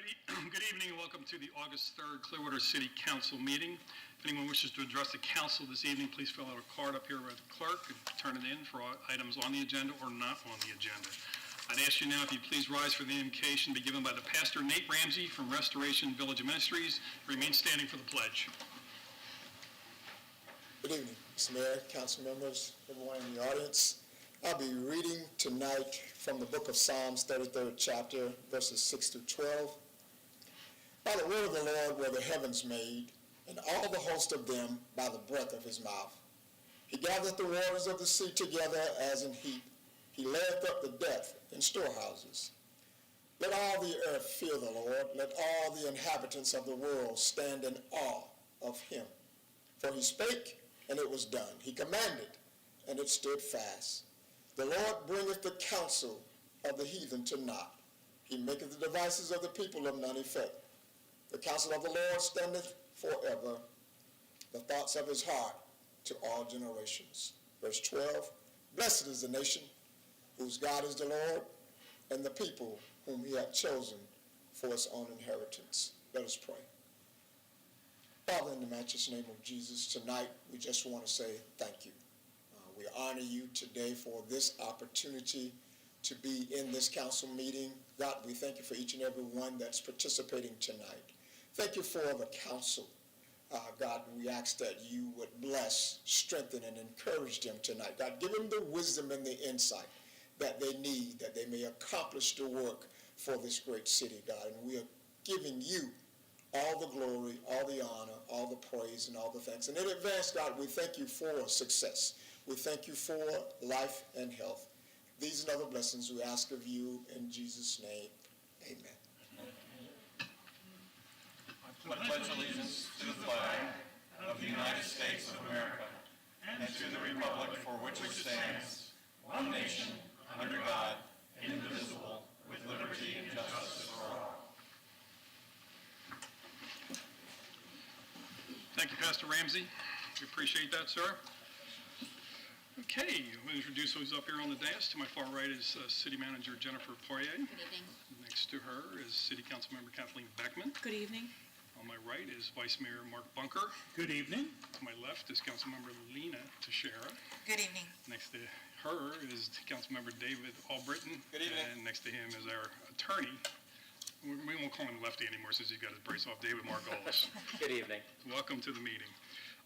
Good evening and welcome to the August 3rd Clearwater City Council meeting. If anyone wishes to address the council this evening, please fill out a card up here with the clerk and turn it in for items on the agenda or not on the agenda. I'd ask you now if you please rise for the invocation to be given by the pastor Nate Ramsey from Restoration Village Ministries. Remain standing for the pledge. Good evening, Mr. Mayor, council members, everyone in the audience. I'll be reading tonight from the book of Psalms, 33rd chapter, verses 6 through 12. By the word of the Lord were the heavens made, and all the host of them by the breath of his mouth. He gathereth the waters of the sea together as an heap. He layeth up the depth in storehouses. Let all the earth fear the Lord. Let all the inhabitants of the world stand in awe of him. For he spake, and it was done. He commanded, and it stood fast. The Lord bringeth the counsel of the heathen to naught. He maketh the devices of the people of none effect. The counsel of the Lord standeth forever, the thoughts of his heart to all generations. Verse 12, blessed is the nation whose God is the Lord, and the people whom he hath chosen for his own inheritance. Let us pray. Father, in the matchless name of Jesus, tonight we just want to say thank you. We honor you today for this opportunity to be in this council meeting. God, we thank you for each and every one that's participating tonight. Thank you for the council. God, we ask that you would bless, strengthen, and encourage them tonight. God, give them the wisdom and the insight that they need, that they may accomplish the work for this great city, God. And we are giving you all the glory, all the honor, all the praise, and all the thanks. And in advance, God, we thank you for success. We thank you for life and health. These and other blessings we ask of you in Jesus' name. Amen. I pledge allegiance to the flag of the United States of America and to the republic for which it stands, one nation, under God, indivisible, with liberty and justice for all. Thank you, Pastor Ramsey. We appreciate that, sir. Okay, I'm going to introduce who's up here on the dais. To my far right is City Manager Jennifer Poirier. Good evening. Next to her is City Council Member Kathleen Beckman. Good evening. On my right is Vice Mayor Mark Bunker. Good evening. To my left is Councilmember Lena Teixeira. Good evening. Next to her is Councilmember David Albritton. Good evening. And next to him is our attorney. We won't call him Lefty anymore since he's got his brace off, David Margolis. Good evening. Welcome to the meeting.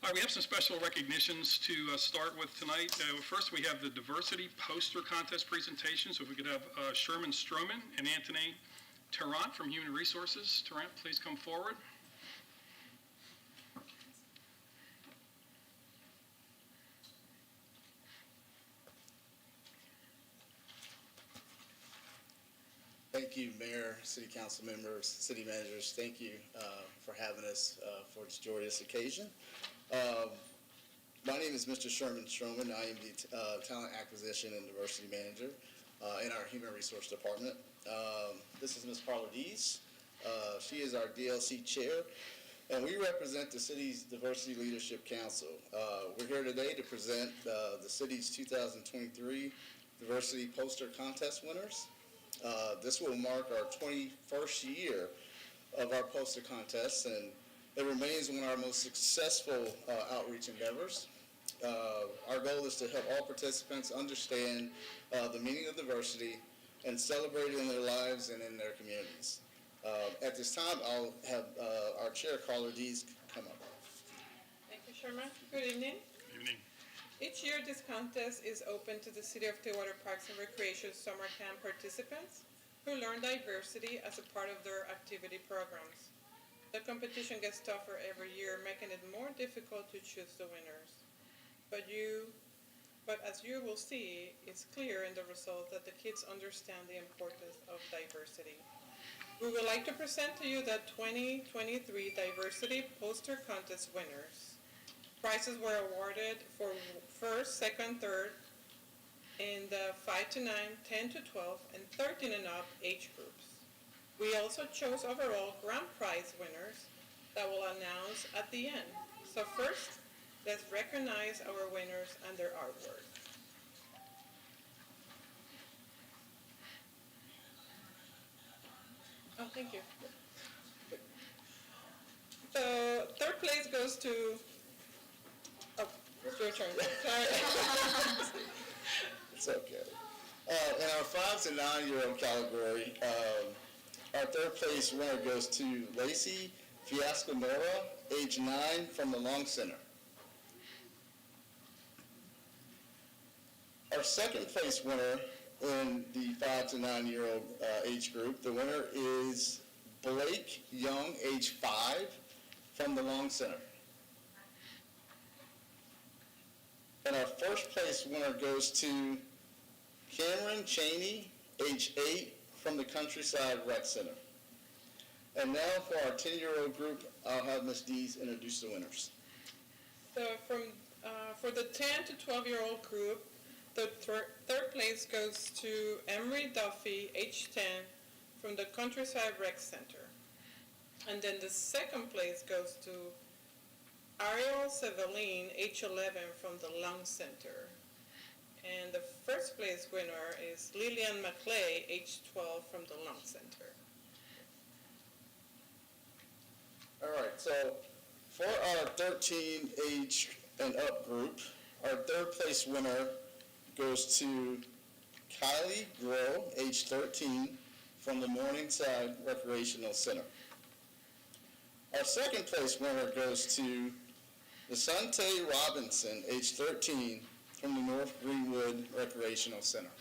All right, we have some special recognitions to start with tonight. First, we have the diversity poster contest presentation. So if we could have Sherman, Stroman, and Antanay Tarrant from Human Resources. Tarrant, please come forward. Thank you, Mayor, City Council members, City Managers. Thank you for having us for this joyous occasion. My name is Mr. Sherman Stroman. I am the Talent Acquisition and Diversity Manager in our Human Resource Department. This is Ms. Carla Dees. She is our DLC Chair, and we represent the city's Diversity Leadership Council. We're here today to present the city's 2023 Diversity Poster Contest winners. This will mark our 21st year of our poster contest, and it remains one of our most successful outreach endeavors. Our goal is to help all participants understand the meaning of diversity and celebrate it in their lives and in their communities. At this time, I'll have our chair, Carla Dees, come up. Thank you, Sherman. Good evening. Good evening. Each year, this contest is open to the City of Clearwater Parks and Recreation Summer Camp participants who learn diversity as a part of their activity programs. The competition gets tougher every year, making it more difficult to choose the winners. But as you will see, it's clear in the result that the kids understand the importance of diversity. We would like to present to you the 2023 Diversity Poster Contest winners. Prizes were awarded for first, second, third in the 5 to 9, 10 to 12, and 13 and up age groups. We also chose overall grand prize winners that we'll announce at the end. So first, let's recognize our winners and their artwork. Oh, thank you. goes to, oh, it's your turn, sorry. It's okay. In our 5 to 9 year old category, our third place winner goes to Lacey Fiasco-Nora, age 9, from the Long Center. Our second place winner in the 5 to 9 year old age group, the winner is Blake Young, age 5, from the Long Center. And our first place winner goes to Cameron Cheney, age 8, from the Countryside Rec Center. And now for our 10-year-old group, I'll have Ms. Dees introduce the winners. So for the 10 to 12-year-old group, the third place goes to Emery Duffy, age 10, from the Countryside Rec Center. And then the second place goes to Ariel Seveline, age 11, from the Lung Center. And the first place winner is Lillian McClay, age 12, from the Lung Center. All right, so for our 13 age and up group, our third place winner goes to Kylie Groh, age 13, from the Morningside Recreational Center. Our second place winner goes to Asante Robinson, age 13, from the North Greenwood Recreational Center.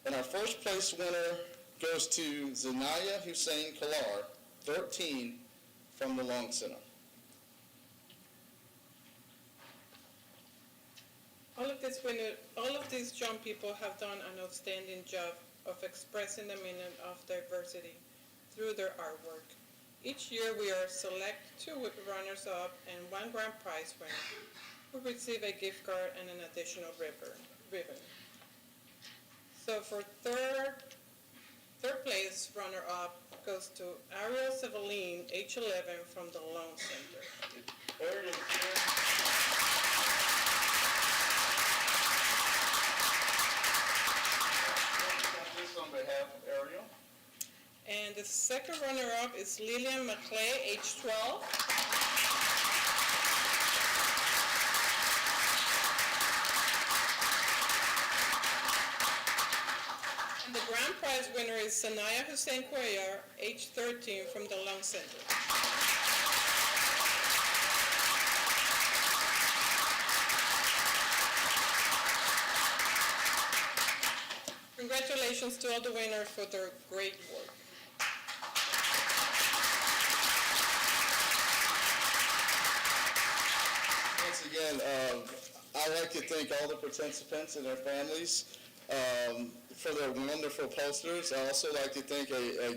And our first place winner goes to Zanaya Hussein Kalar, 13, from the Long Center. All of these young people have done an outstanding job of expressing the meaning of diversity through their artwork. Each year we are select 2 runners-up and 1 grand prize winner who receive a gift card and an additional ribbon. So for third place runner-up goes to Ariel Seveline, age 11, from the Lone Center. Ariel, on behalf of Ariel. And the second runner-up is Lillian McClay, age 12. And the grand prize winner is Sanaya Hussein Cuellar, age 13, from the Lung Center. Congratulations to all the winners for their great work. Once again, I'd like to thank all the participants and their families for their wonderful posters. I'd also like to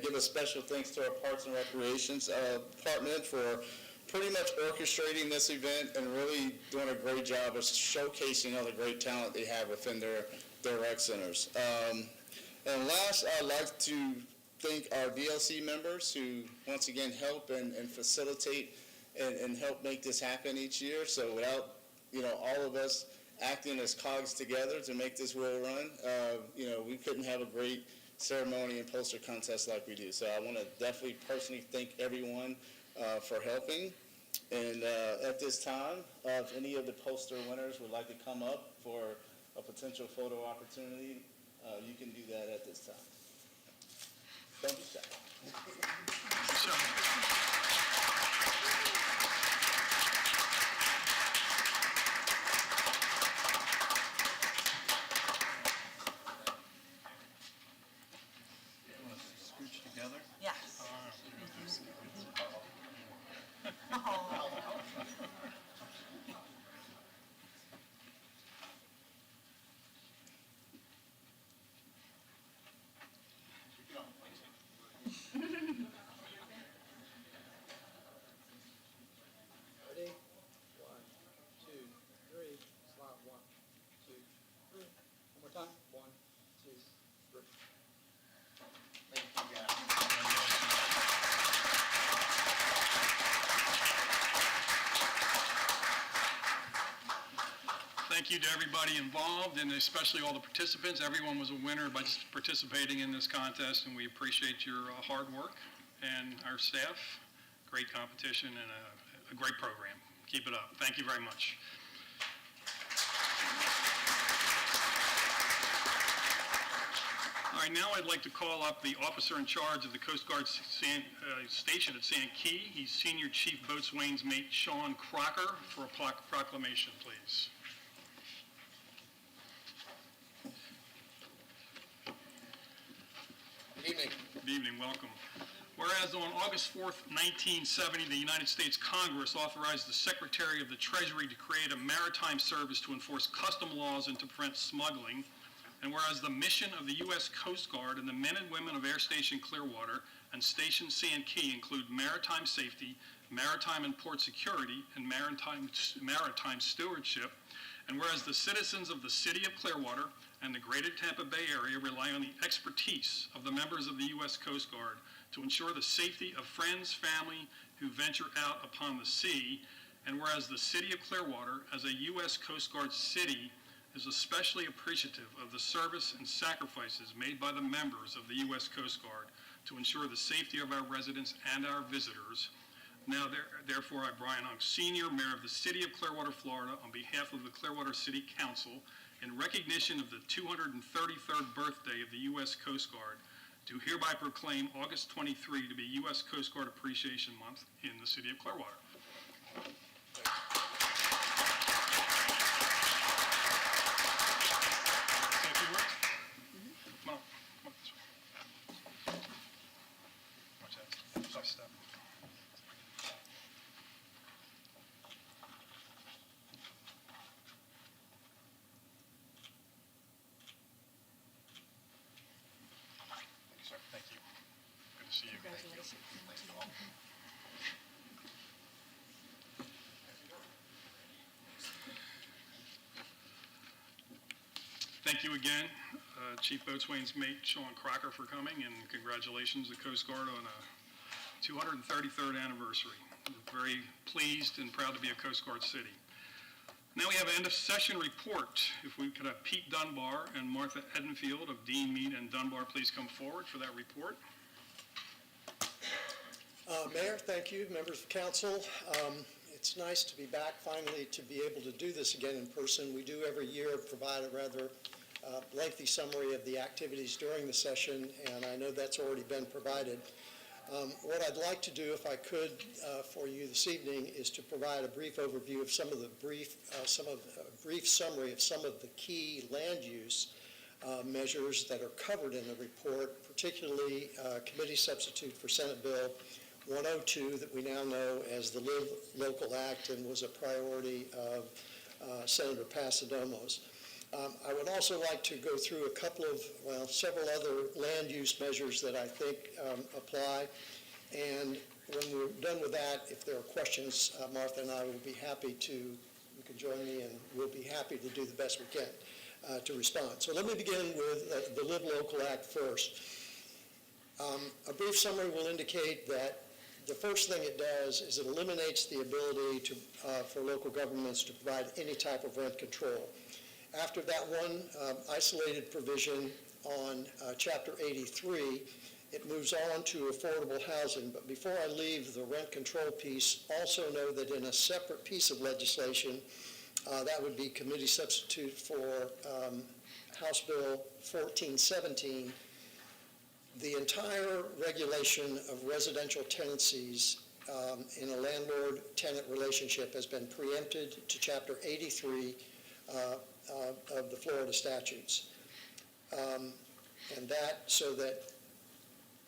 give a special thanks to our Parks and Recreations Department for pretty much orchestrating this event and really doing a great job of showcasing all the great talent they have within their rec centers. And last, I'd like to thank our DLC members who once again help and facilitate and help make this happen each year. So without all of us acting as cogs together to make this wheel run, we couldn't have a great ceremony and poster contest like we do. So I want to definitely personally thank everyone for helping. And at this time, if any of the poster winners would like to come up for a potential photo opportunity, you can do that at this time. Don't be shy. Scooch together. Yes. Ready? 1, 2, 3. Slide 1, 2, 3. One more time. 1, 2, 3. Thank you, guys. Thank you to everybody involved, and especially all the participants. Everyone was a winner by just participating in this contest, and we appreciate your hard work. And our staff, great competition and a a great program. Keep it up. Thank you very much. All right, now I'd like to call up the officer in charge of the Coast Guard station at Sand Key. He's Senior Chief Boatswain's mate Sean Crocker for a proclamation, please. Good evening. Good evening, welcome. Whereas on August 4th, 1970, the United States Congress authorized the Secretary of the Treasury to create a maritime service to enforce custom laws and to prevent smuggling. And whereas the mission of the U.S. Coast Guard and the men and women of Air Station Clearwater and Station Sand Key include maritime safety, maritime and port security, and maritime stewardship. And whereas the citizens of the City of Clearwater and the Greater Tampa Bay area rely on the expertise of the members of the U.S. Coast Guard to ensure the safety of friends, family who venture out upon the sea. And whereas the City of Clearwater, as a U.S. Coast Guard city, is especially appreciative of the service and sacrifices made by the members of the U.S. Coast Guard to ensure the safety of our residents and our visitors. Now, therefore, I, Brian Hunk, Sr., Mayor of the City of Clearwater, Florida, on behalf of the Clearwater City Council, in recognition of the 233rd birthday of the U.S. Coast Guard, do hereby proclaim August 23 to be U.S. Coast Guard Appreciation Month in the City of Clearwater. Thank you again, Chief Boatswain's mate, Sean Crocker, for coming, and congratulations to Coast Guard on a 233rd anniversary. We're very pleased and proud to be a Coast Guard city. Now we have an end of session report. If we could have Pete Dunbar and Martha Edenfield of Dean, Mead, and Dunbar please come forward for that report. Mayor, thank you. Members of council, it's nice to be back finally to be able to do this again in person. We do every year provide a rather lengthy summary of the activities during the session, and I know that's already been provided. What I'd like to do, if I could, for you this evening, is to provide a brief overview of some of the brief summary of some of the key land use measures that are covered in the report, particularly committee substitute for Senate Bill 102 that we now know as the Live Local Act and was a priority of Senator Pasadomo's. I would also like to go through several other land use measures that I think apply. And when we're done with that, if there are questions, Martha and I will be happy to, you can join me, and we'll be happy to do the best we can to respond. So let me begin with the Live Local Act first. A brief summary will indicate that the first thing it does is it eliminates the ability for local governments to provide any type of rent control. After that one isolated provision on Chapter 83, it moves on to affordable housing. But before I leave the rent control piece, also know that in a separate piece of legislation, that would be committee substitute for House Bill 1417, the entire regulation of residential tenancies in a landlord-tenant relationship has been preempted to Chapter 83 of the Florida statutes. And that so that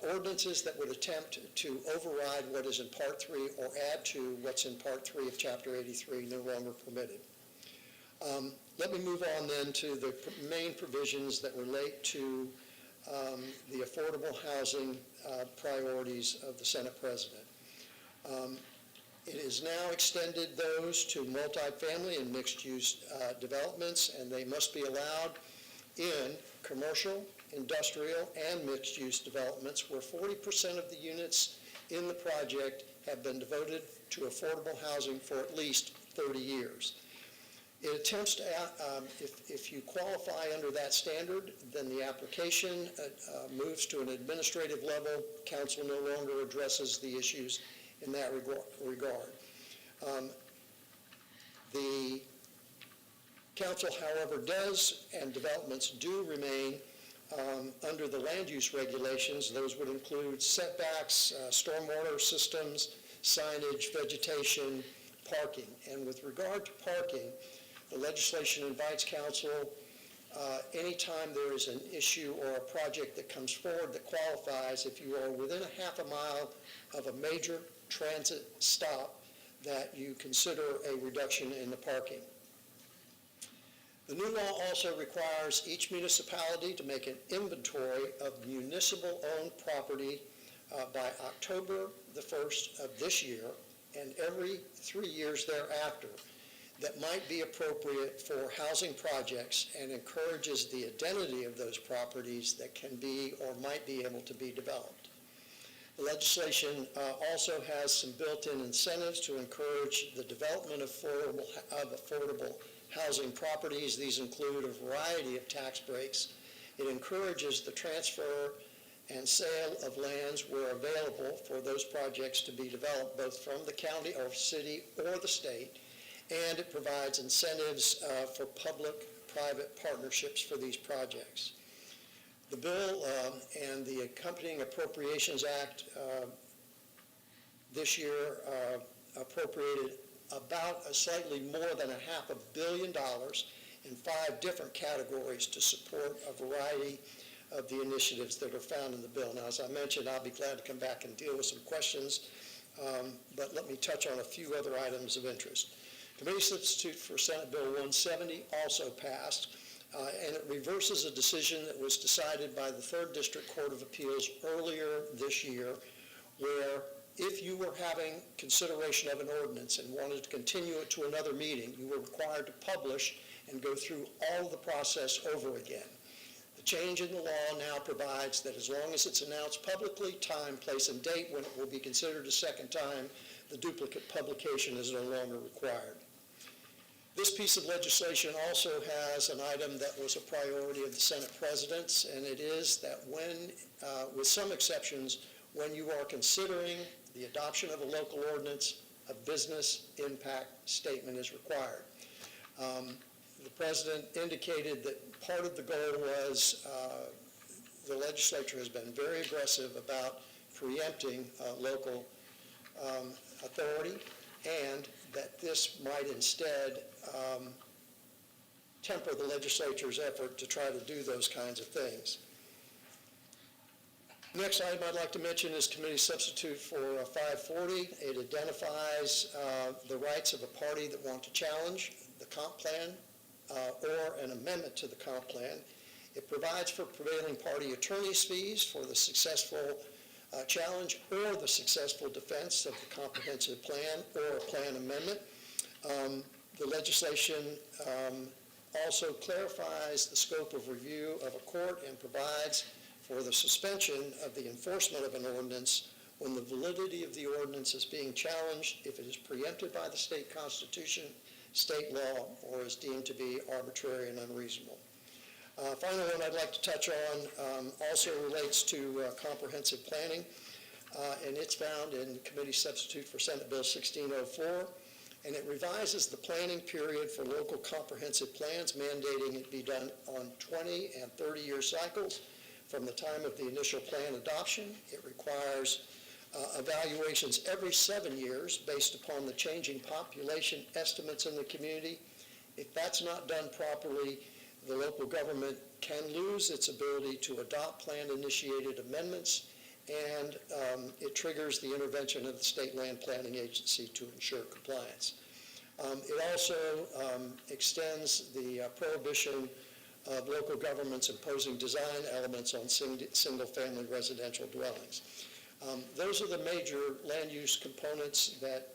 ordinances that would attempt to override what is in Part 3 or add to what's in Part 3 of Chapter 83 no longer permitted. Let me move on then to the main provisions that relate to the affordable housing priorities of the Senate President. It has now extended those to multifamily and mixed-use developments, and they must be allowed in commercial, industrial, and mixed-use developments where 40% of the units in the project have been devoted to affordable housing for at least 30 years. It attempts to, if you qualify under that standard, then the application moves to an administrative level. Council no longer addresses the issues in that regard. The council, however, does, and developments do remain under the land use regulations. Those would include setbacks, stormwater systems, signage, vegetation, parking. And with regard to parking, the legislation invites council, anytime there is an issue or a project that comes forward that qualifies, if you are within a half a mile of a major transit stop, that you consider a reduction in the parking. The new law also requires each municipality to make an inventory of municipal-owned property by October the 1st of this year and every 3 years thereafter that might be appropriate for housing projects, and encourages the identity of those properties that can be or might be able to be developed. The legislation also has some built-in incentives to encourage the development of affordable housing properties. These include a variety of tax breaks. It encourages the transfer and sale of lands where available for those projects to be developed, both from the county or city or the state, and it provides incentives for public-private partnerships for these projects. The bill and the accompanying Appropriations Act this year appropriated about slightly more than $500 million in 5 different categories to support a variety of the initiatives that are found in the bill. Now, as I mentioned, I'll be glad to come back and deal with some questions, but let me touch on a few other items of interest. Committee substitute for Senate Bill 170 also passed, and it reverses a decision that was decided by the 3rd District Court of Appeals earlier this year, where if you were having consideration of an ordinance and wanted to continue it to another meeting, you were required to publish and go through all of the process over again. The change in the law now provides that as long as it's announced publicly, time, place, and date when it will be considered a second time, the duplicate publication is no longer required. This piece of legislation also has an item that was a priority of the Senate presidents, and it is that when, with some exceptions, when you are considering the adoption of a local ordinance, a business impact statement is required. The president indicated that part of the goal was the legislature has been very aggressive about preempting local authority, and that this might instead temper the legislature's effort to try to do those kinds of things. Next item I'd like to mention is committee substitute for 540. It identifies the rights of a party that want to challenge the comp plan or an amendment to the comp plan. It provides for prevailing party attorney's fees for the successful challenge or the successful defense of the comprehensive plan or a plan amendment. The legislation also clarifies the scope of review of a court and provides for the suspension of the enforcement of an ordinance when the validity of the ordinance is being challenged if it is preempted by the state constitution, state law, or is deemed to be arbitrary and unreasonable. Final one I'd like to touch on also relates to comprehensive planning, and it's found in committee substitute for Senate Bill 1604, and it revises the planning period for local comprehensive plans, mandating it be done on 20 and 30-year cycles from the time of the initial plan adoption. It requires evaluations every 7 years based upon the changing population estimates in the community. If that's not done properly, the local government can lose its ability to adopt plan-initiated amendments, and it triggers the intervention of the State Land Planning Agency to ensure compliance. It also extends the prohibition of local governments imposing design elements on single-family residential dwellings. Those are the major land use components that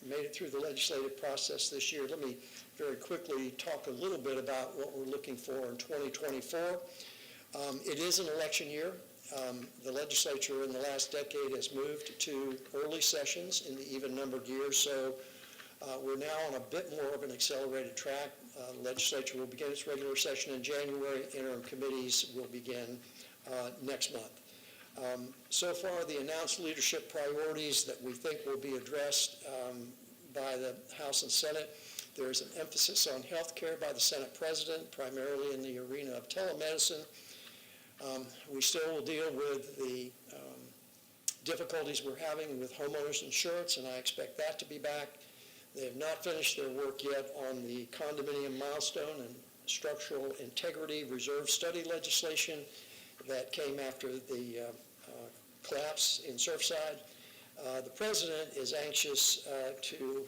made it through the legislative process this year. Let me very quickly talk a little bit about what we're looking for in 2024. It is an election year. The legislature in the last decade has moved to early sessions in the even-numbered years, so we're now on a bit more of an accelerated track. The legislature will begin its regular session in January. Interim committees will begin next month. So far, the announced leadership priorities that we think will be addressed by the House and Senate. There is an emphasis on health care by the Senate President, primarily in the arena of telemedicine. We still will deal with the difficulties we're having with homeowners insurance, and I expect that to be back. They have not finished their work yet on the condominium milestone and structural integrity reserve study legislation that came after the collapse in Surfside. The President is anxious to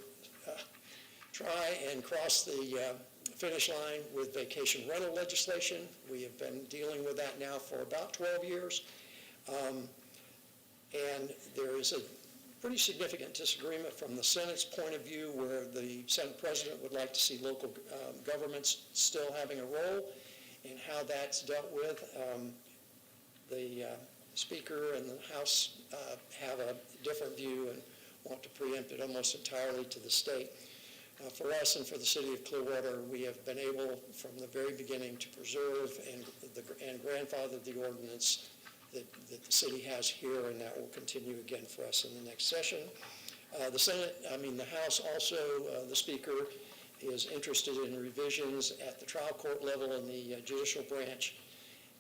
try and cross the finish line with vacation rental legislation. We have been dealing with that now for about 12 years. And there is a pretty significant disagreement from the Senate's point of view, where the Senate President would like to see local governments still having a role, and how that's dealt with. The Speaker and the House have a different view and want to preempt it almost entirely to the state. For us and for the city of Clearwater, we have been able from the very beginning to preserve and grandfather the ordinance that the city has here, and that will continue again for us in the next session. The House also, the Speaker is interested in revisions at the trial court level and the judicial branch.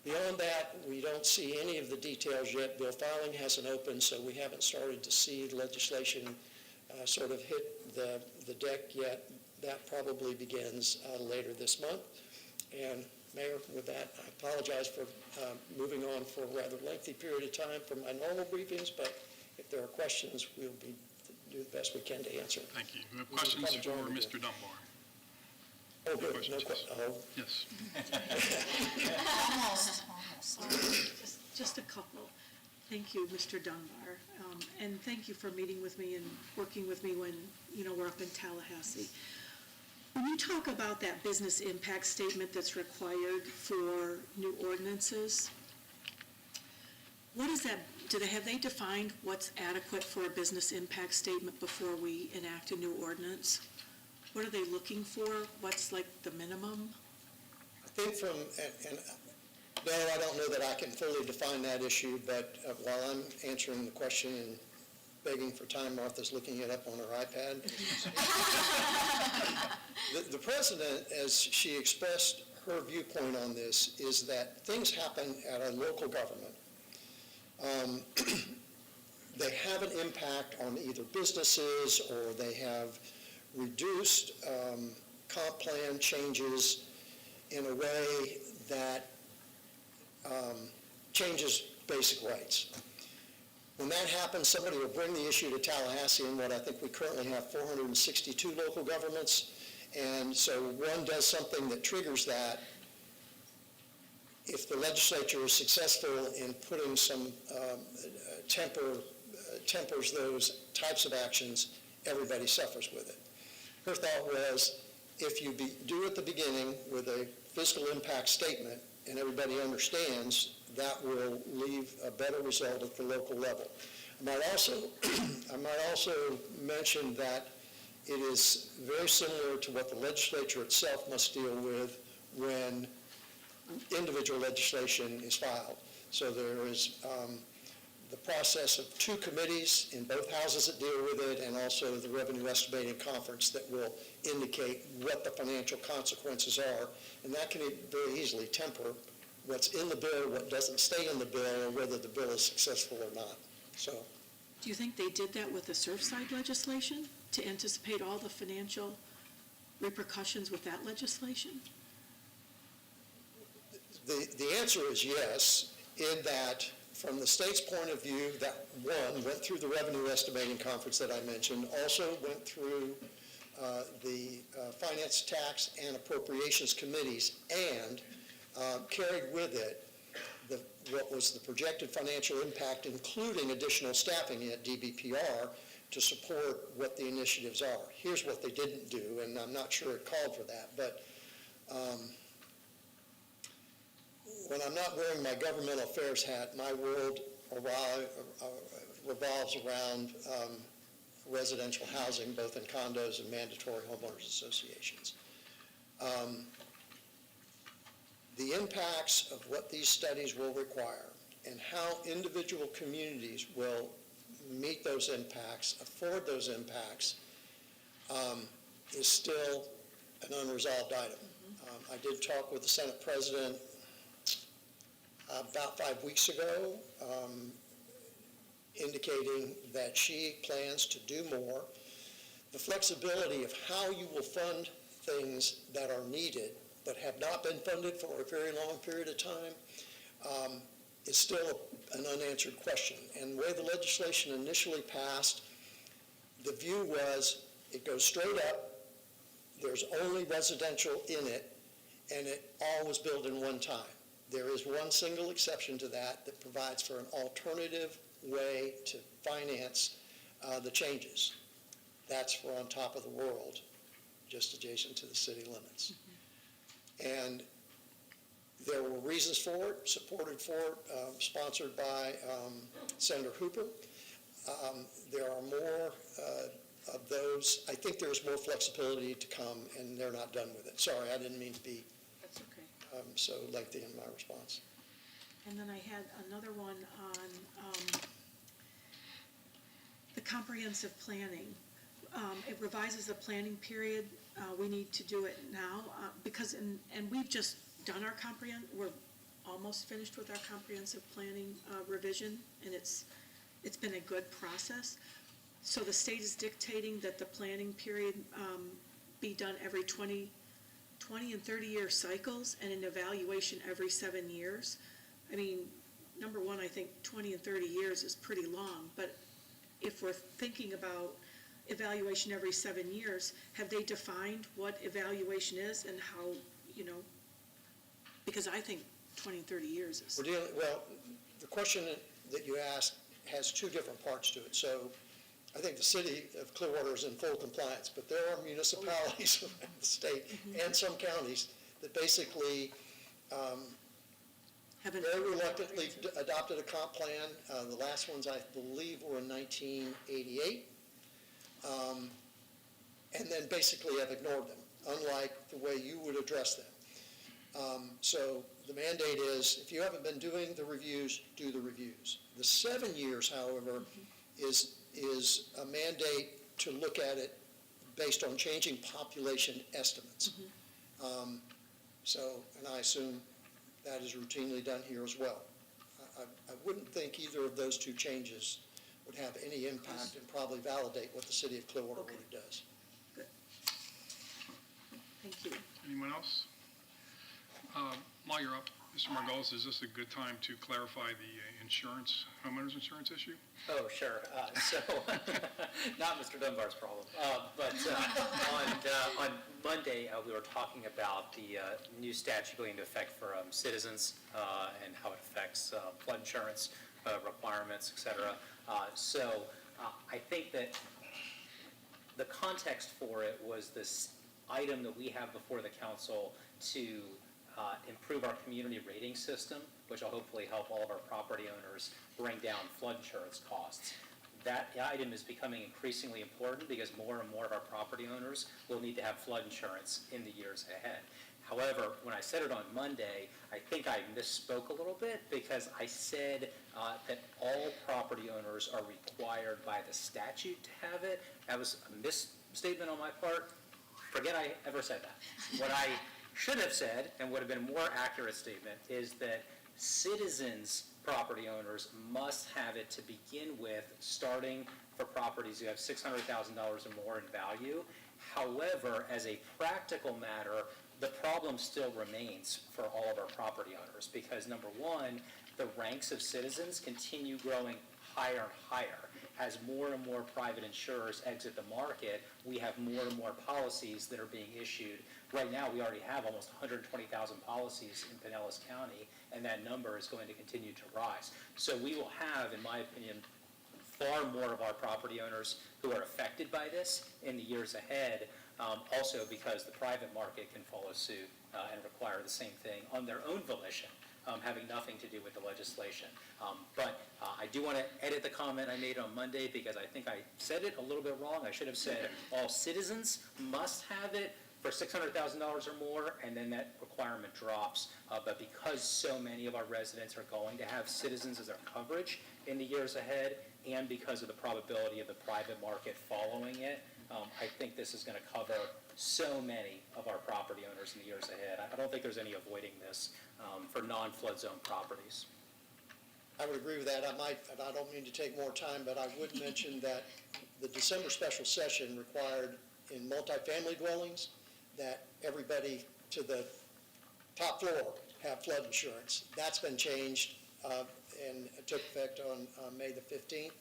Beyond that, we don't see any of the details yet. Bill filing hasn't opened, so we haven't started to see legislation sort of hit the deck yet. That probably begins later this month. And Mayor, with that, I apologize for moving on for a rather lengthy period of time from my normal briefings, but if there are questions, we'll do the best we can to answer. Thank you. We have questions for Mr. Dunbar. Oh, good. No question. Oh, Yes. Just a couple. Thank you, Mr. Dunbar, and thank you for meeting with me and working with me when, we're up in Tallahassee. When you talk about that business impact statement that's required for new ordinances, what is that? Have they defined what's adequate for a business impact statement before we enact a new ordinance? What are they looking for? What's like the minimum? I think no, I don't know that I can fully define that issue, but while I'm answering the question and begging for time, Martha's looking it up on her iPad. The President, as she expressed her viewpoint on this, is that things happen at a local government. They have an impact on either businesses, or they have reduced comp plan changes in a way that changes basic rights. When that happens, somebody will bring the issue to Tallahassee, and what I think we currently have 462 local governments, and so one does something that triggers that. If the legislature is successful in putting some tempers those types of actions, everybody suffers with it. Her thought was, if you do at the beginning with a fiscal impact statement, and everybody understands, that will leave a better result at the local level. I might also mention that it is very similar to what the legislature itself must deal with when individual legislation is filed. So there is the process of two committees in both houses that deal with it, and also the Revenue Estimating Conference that will indicate what the financial consequences are, and that can very easily temper what's in the bill, what doesn't stay in the bill, or whether the bill is successful or not. So, Do you think they did that with the Surfside legislation to anticipate all the financial repercussions with that legislation? the answer is yes, in that from the state's point of view, that one went through the Revenue Estimating Conference that I mentioned, also went through the Finance, Tax, and Appropriations Committees, and carried with it what was the projected financial impact, including additional staffing at DBPR to support what the initiatives are. Here's what they didn't do, and I'm not sure it called for that, but when I'm not wearing my governmental affairs hat, my world revolves around residential housing, both in condos and mandatory homeowners associations. The impacts of what these studies will require and how individual communities will meet those impacts, afford those impacts, is still an unresolved item. I did talk with the Senate President about 5 weeks ago, indicating that she plans to do more. The flexibility of how you will fund things that are needed but have not been funded for a very long period of time is still an unanswered question. And the way the legislation initially passed, the view was it goes straight up, there's only residential in it, and it all was billed in one time. There is one single exception to that that provides for an alternative way to finance the changes. That's for on top of the world, just adjacent to the city limits. And there were reasons for it, supported for it, sponsored by Senator Hooper. There are more of those. I think there's more flexibility to come, and they're not done with it. Sorry, I didn't mean to be That's okay. so lengthy in my response. And then I had another one on the comprehensive planning. It revises the planning period. We need to do it now because, and we've just done our we're almost finished with our comprehensive planning revision, and it's been a good process. So the state is dictating that the planning period be done every 20 and 30-year cycles and an evaluation every 7 years. I mean, number one, I think 20 and 30 years is pretty long, but if we're thinking about evaluation every 7 years, have they defined what evaluation is and how, because I think 20 and 30 years is. Well, the question that you asked has two different parts to it. So I think the city of Clearwater is in full compliance, but there are municipalities around the state and some counties that basically very reluctantly adopted a comp plan. The last ones, I believe, were in 1988, and then basically have ignored them, unlike the way you would address them. So the mandate is, if you haven't been doing the reviews, do the reviews. The 7 years, however, is a mandate to look at it based on changing population estimates. And I assume that is routinely done here as well. I wouldn't think either of those two changes would have any impact and probably validate what the city of Clearwater already does. Good. Thank you. Anyone else? While you're up, Mr. Margolis, is this a good time to clarify the homeowner's insurance issue? Oh, sure. So, not Mr. Dunbar's problem. But on Monday, we were talking about the new statute going into effect for citizens and how it affects flood insurance requirements, et cetera. So I think that the context for it was this item that we have before the council to improve our community rating system, which will hopefully help all of our property owners bring down flood insurance costs. That item is becoming increasingly important because more and more of our property owners will need to have flood insurance in the years ahead. However, when I said it on Monday, I think I misspoke a little bit because I said that all property owners are required by the statute to have it. That was a misstatement on my part. Forget I ever said that. What I should have said, and would have been a more accurate statement, is that citizens' property owners must have it to begin with, starting for properties who have $600,000 or more in value. However, as a practical matter, the problem still remains for all of our property owners because, number one, the ranks of citizens continue growing higher and higher. As more and more private insurers exit the market, we have more and more policies that are being issued. Right now, we already have almost 120,000 policies in Pinellas County, and that number is going to continue to rise. So we will have, in my opinion, far more of our property owners who are affected by this in the years ahead, also because the private market can follow suit and require the same thing on their own volition, having nothing to do with the legislation. But I do want to edit the comment I made on Monday because I think I said it a little bit wrong. I should have said all citizens must have it for $600,000 or more, and then that requirement drops. But because so many of our residents are going to have citizens as their coverage in the years ahead, and because of the probability of the private market following it, I think this is going to cover so many of our property owners in the years ahead. I don't think there's any avoiding this for non-flood zone properties. I would agree with that. I don't mean to take more time, but I would mention that the December special session required in multifamily dwellings that everybody to the top floor have flood insurance. That's been changed and it took effect on May the 15th.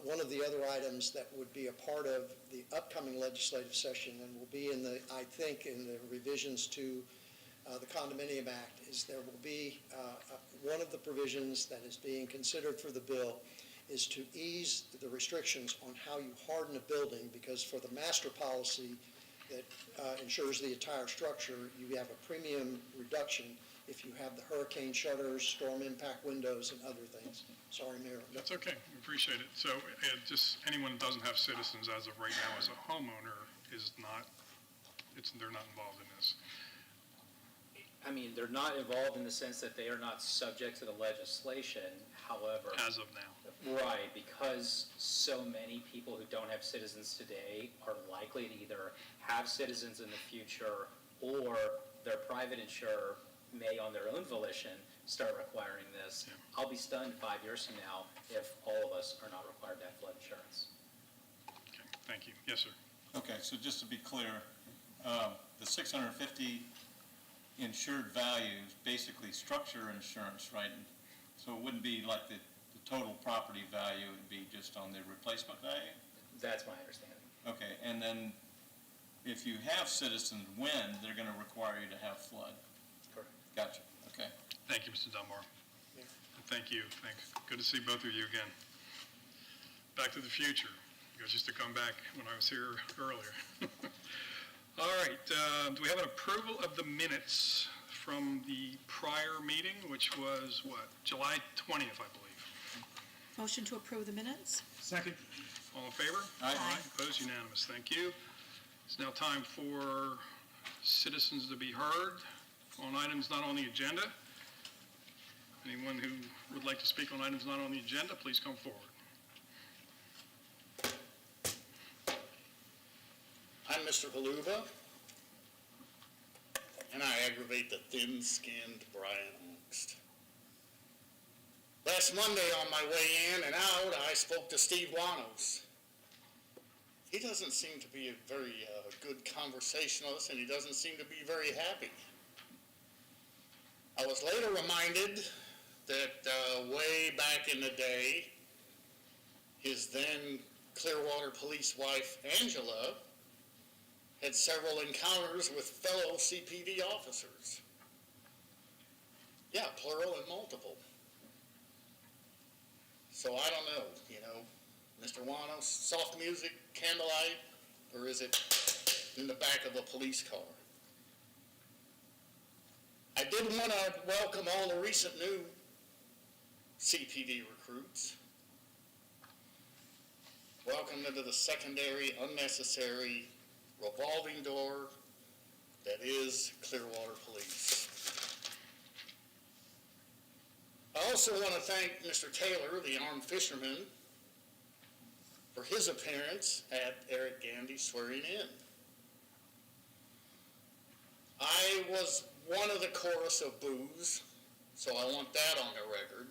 One of the other items that would be a part of the upcoming legislative session and will be in the, I think, in the revisions to the Condominium Act is there will be one of the provisions that is being considered for the bill is to ease the restrictions on how you harden a building, because for the master policy that ensures the entire structure, you have a premium reduction if you have the hurricane shutters, storm impact windows, and other things. Sorry, Mayor. That's okay, we appreciate it. So just anyone who doesn't have citizens as of right now as a homeowner is not, they're not involved in this. I mean, they're not involved in the sense that they are not subject to the legislation, however. As of now. Right, because so many people who don't have citizens today are likely to either have citizens in the future, or their private insurer may, on their own volition, start requiring this. Yeah. I'll be stunned 5 years from now if all of us are not required to have flood insurance. Okay, thank you. Yes, sir. Okay, so just to be clear, the 650 insured value is basically structure insurance, right? So it wouldn't be like the total property value, it would be just on the replacement value? That's my understanding. Okay, and then if you have citizens win, they're going to require you to have flood. Correct. Gotcha, okay. Thank you, Mr. Dunbar. Yeah. Thank you. Thanks. Good to see both of you again. Back to the future. You guys used to come back when I was here earlier. All right, do we have an approval of the minutes from the prior meeting, which was what, July 20th, I believe? Motion to approve the minutes? Second. All in favor? Aye. Opposed? Unanimous. Thank you. It's now time for citizens to be heard on items not on the agenda. Anyone who would like to speak on items not on the agenda, please come forward. I'm Mr. Haluba, and I aggravate the thin-skinned Brian Ongst. Last Monday on my way in and out, I spoke to Steve Wanos. He doesn't seem to be a very good conversationalist, and he doesn't seem to be very happy. I was later reminded that way back in the day, his then Clearwater police wife, Angela, had several encounters with fellow CPD officers. Yeah, plural and multiple. So I don't know, Mr. Wanos, soft music, candlelight, or is it in the back of a police car? I did want to welcome all the recent new CPD recruits. Welcome into the secondary, unnecessary, revolving door that is Clearwater Police. I also want to thank Mr. Taylor, the armed fisherman, for his appearance at Eric Gandy's swearing in. I was one of the chorus of boos, so I want that on the record.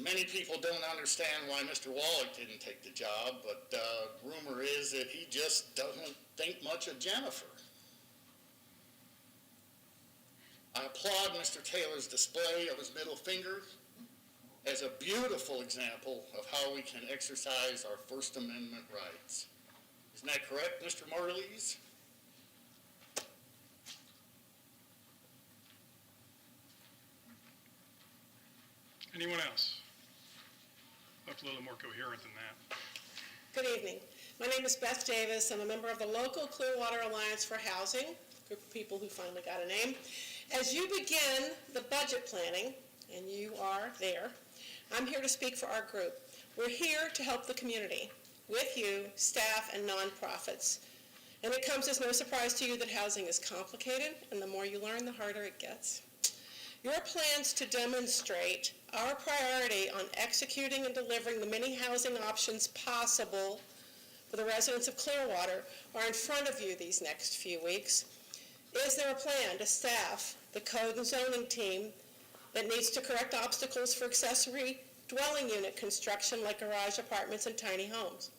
Many people don't understand why Mr. Wallach didn't take the job, but rumor is that he just doesn't think much of Jennifer. I applaud Mr. Taylor's display of his middle finger as a beautiful example of how we can exercise our First Amendment rights. Isn't that correct, Mr. Marlees? Anyone else? That's a little more coherent than that. Good evening. My name is Beth Davis. I'm a member of the local Clearwater Alliance for Housing, a group of people who finally got a name. As you begin the budget planning, and you are there, I'm here to speak for our group. We're here to help the community, with you, staff, and nonprofits. And it comes as no surprise to you that housing is complicated, and the more you learn, the harder it gets. Your plans to demonstrate our priority on executing and delivering the many housing options possible for the residents of Clearwater are in front of you these next few weeks. Is there a plan to staff the code and zoning team that needs to correct obstacles for accessory dwelling unit construction like garage apartments and tiny homes?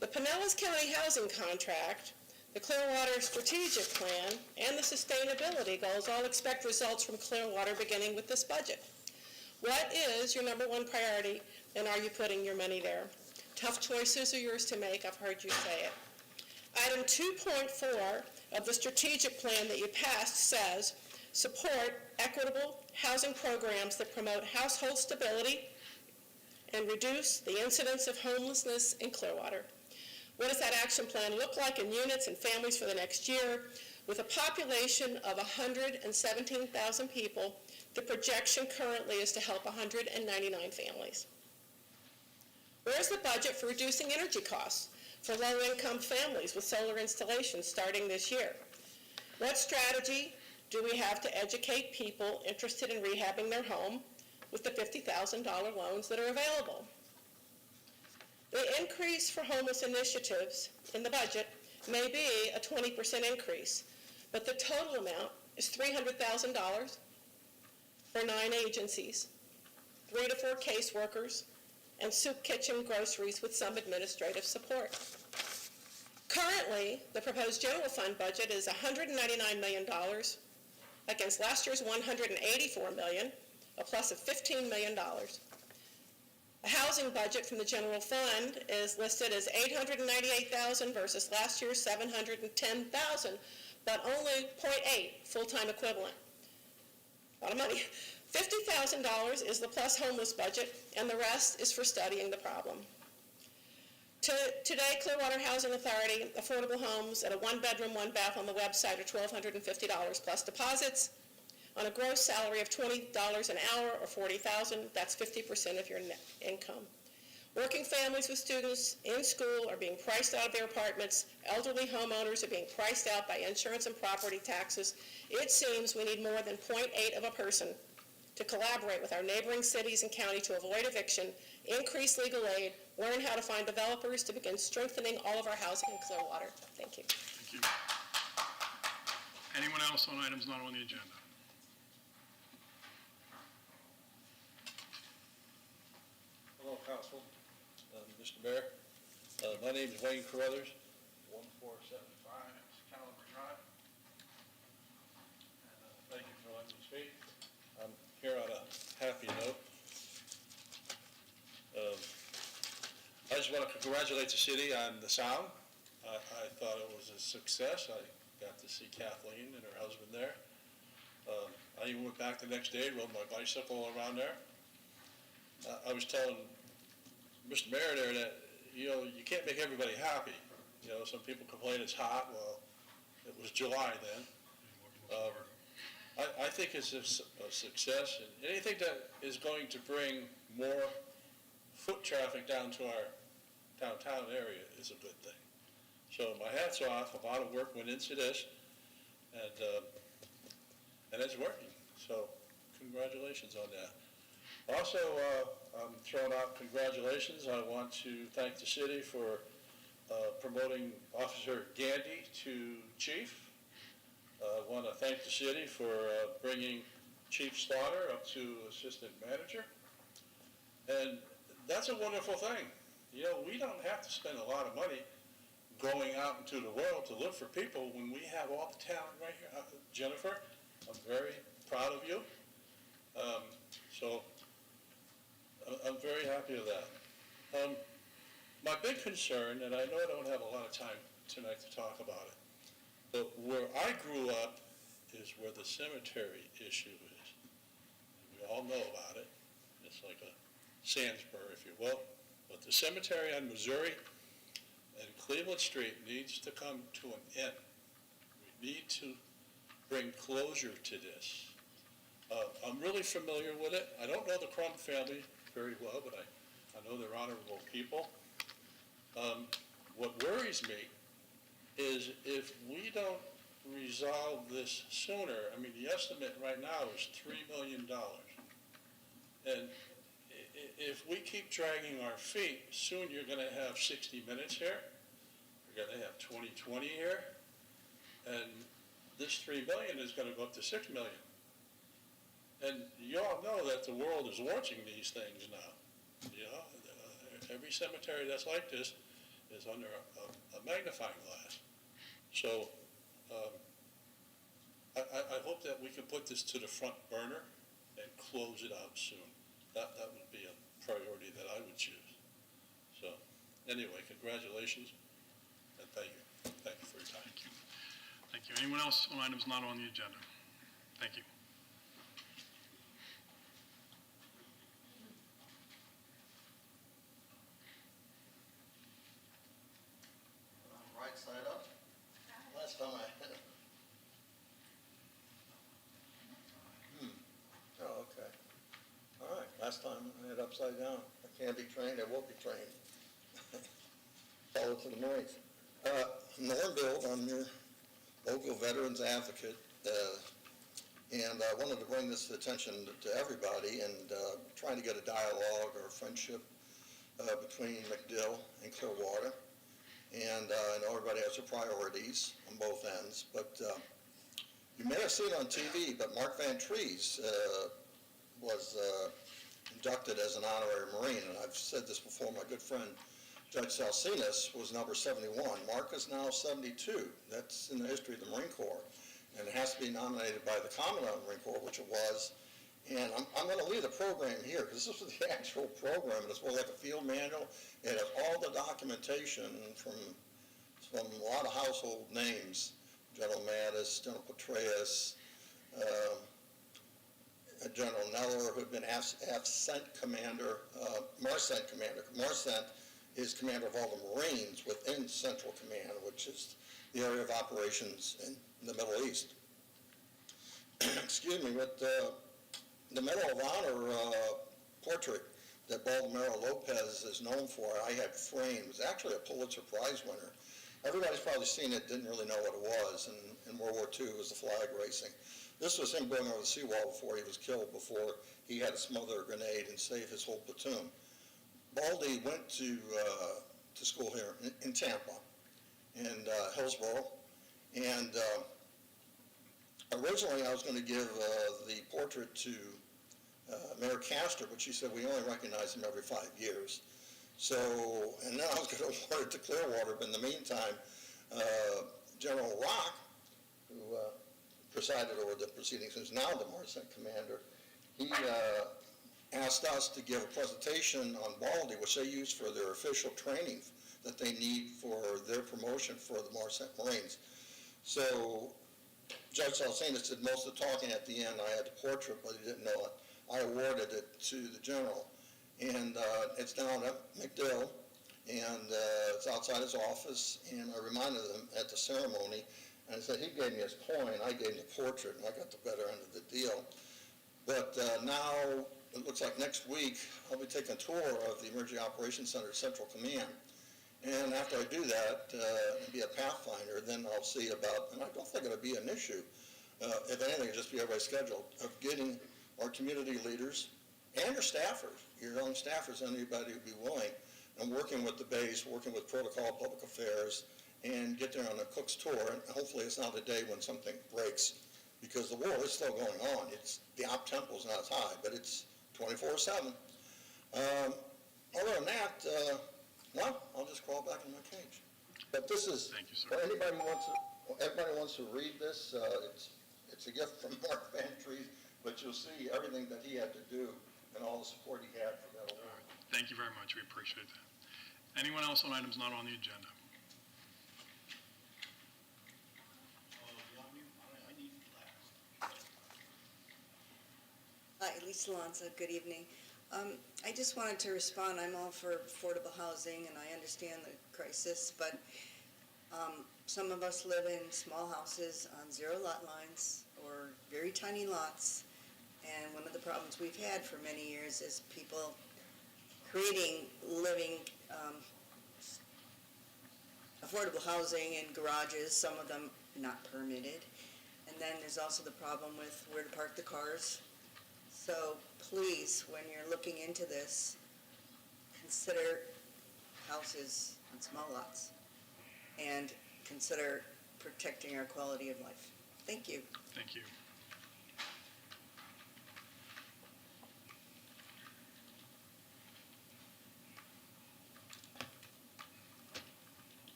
The Pinellas County Housing Contract, the Clearwater Strategic Plan, and the sustainability goals all expect results from Clearwater beginning with this budget. What is your number one priority, and are you putting your money there? Tough choices are yours to make, I've heard you say it. Item 2.4 of the strategic plan that you passed says, support equitable housing programs that promote household stability and reduce the incidence of homelessness in Clearwater. What does that action plan look like in units and families for the next year? With a population of 117,000 people, the projection currently is to help 199 families. Where's the budget for reducing energy costs for low-income families with solar installations starting this year? What strategy do we have to educate people interested in rehabbing their home with the $50,000 loans that are available? The increase for homeless initiatives in the budget may be a 20% increase, but the total amount is $300,000 for 9 agencies, 3 to 4 caseworkers, and soup kitchen groceries with some administrative support. Currently, the proposed general fund budget is $199 million against last year's $184 million, a plus of $15 million. The housing budget from the general fund is listed as $898,000 versus last year's $710,000, but only 0.8 full-time equivalent. A lot of money. $50,000 is the plus homeless budget, and the rest is for studying the problem. Today, Clearwater Housing Authority affordable homes at a 1-bedroom, 1-bath on the website are $1,250 plus deposits. On a gross salary of $20 an hour or $40,000, that's 50% of your net income. Working families with students in school are being priced out of their apartments. Elderly homeowners are being priced out by insurance and property taxes. It seems we need more than 0.8 of a person to collaborate with our neighboring cities and county to avoid eviction, increase legal aid, learn how to find developers to begin strengthening all of our housing in Clearwater. Thank you. Thank you. Anyone else on items not on the agenda? Hello, Council. Mr. Mayor. My name is Wayne Carruthers, 1475 Caliber Drive. Thank you for letting me speak. I'm here on a happy note. I just want to congratulate the city on the sound. I thought it was a success. I got to see Kathleen and her husband there. I even went back the next day, rode my bicycle around there. I was telling Mr. Mayor there that, you can't make everybody happy. Some people complain it's hot. Well, it was July then. I think it's a success, and anything that is going to bring more foot traffic down to our downtown area is a good thing. So my hat's off. A lot of work went into this, and it's working. So congratulations on that. Also, I'm throwing out congratulations. I want to thank the city for promoting Officer Gandy to Chief. I want to thank the city for bringing Chief Slaughter up to Assistant Manager. And that's a wonderful thing. We don't have to spend a lot of money going out into the world to look for people when we have all the talent right here. Jennifer, I'm very proud of you. So I'm very happy with that. My big concern, and I know I don't have a lot of time tonight to talk about it, but where I grew up is where the cemetery issue is. We all know about it. It's like a Sandsburg, if you will. But the cemetery on Missouri and Cleveland Street needs to come to an end. We need to bring closure to this. I'm really familiar with it. I don't know the Crumb family very well, but I know they're honorable people. What worries me is if we don't resolve this sooner, I mean, the estimate right now is $3 million. And if we keep dragging our feet, soon you're gonna have 60 Minutes here, you're gonna have 2020 here, and this $3 million is gonna go up to $6 million. And you all know that the world is watching these things now. You know, every cemetery that's like this is under a magnifying glass. So I hope that we can put this to the front burner and close it out soon. That would be a priority that I would choose. So anyway, congratulations and thank you. Thank you for your time. Thank you. Thank you. Anyone else on items not on the agenda? Thank you. Right side up. Last time I had it. Oh, okay. All right, last time I had it upside down. I can't be trained, I will be trained. Follow to the Marines. Norm Bill, I'm your local veterans advocate, and I wanted to bring this to attention to everybody and trying to get a dialogue or a friendship between McDill and Clearwater. And I know everybody has their priorities on both ends, but you may have seen on TV, but Mark Van Trees was inducted as an honorary Marine, and I've said this before, my good friend Judge Salsinas was number 71. Mark is now 72. That's in the history of the Marine Corps, and it has to be nominated by the Commandant of the Marine Corps, which it was. And I'm going to leave the program here, because this was the actual program, and it's more like a field manual. It has all the documentation from a lot of household names, General Mattis, General Petraeus, General Neller, who had been absent commander, Marcent commander. Marcent is commander of all the Marines within Central Command, which is the area of operations in the Middle East. Excuse me, but the Medal of Honor portrait that Baldomero Lopez is known for, I had framed. It was actually a Pulitzer Prize winner. Everybody's probably seen it, didn't really know what it was. And in World War II, it was the flag racing. This was him going over the seawall before he was killed, before he had to smother a grenade and save his whole platoon. Baldy went to school here in Tampa, and Hillsborough, and originally I was going to give the portrait to Mayor Castor, but she said we only recognize him every 5 years. So, and then I was going to award it to Clearwater, but in the meantime, General Rock, who presided over the proceedings, who's now the Marcent commander, he asked us to give a presentation on Baldy, which they use for their official training that they need for their promotion for the Marcent Marines. So Judge Salsinas did most of the talking at the end. I had the portrait, but he didn't know it. I awarded it to the general. And it's down at McDill, and it's outside his office. And I reminded him at the ceremony, and I said, he gave me his coin, I gave him the portrait, and I got the better end of the deal. But now, it looks like next week, I'll be taking a tour of the Emergency Operations Center Central Command. And after I do that, and be a pathfinder, then I'll see about, and I don't think it'll be an issue, if anything, it'll just be everybody's schedule, of getting our community leaders and your staffers, your young staffers, anybody who'd be willing, and working with the base, working with protocol, public affairs, and get there on a cook's tour. And hopefully it's not a day when something breaks, because the war is still going on. It's, the op tempo is not as high, but it's 24/7. Other than that, well, I'll just crawl back in my cage. But this is, Thank you, sir. for anybody who wants to read this, it's a gift from Mark Van Trees, but you'll see everything that he had to do and all the support he had for that award. Thank you very much. We appreciate that. Anyone else on items not on the agenda? Hi, Lisa Lanza, good evening. I just wanted to respond, I'm all for affordable housing and I understand the crisis, but some of us live in small houses on zero lot lines or very tiny lots, and one of the problems we've had for many years is people creating living affordable housing in garages, some of them not permitted. And then there's also the problem with where to park the cars. So please, when you're looking into this, consider houses on small lots and consider protecting our quality of life. Thank you. Thank you.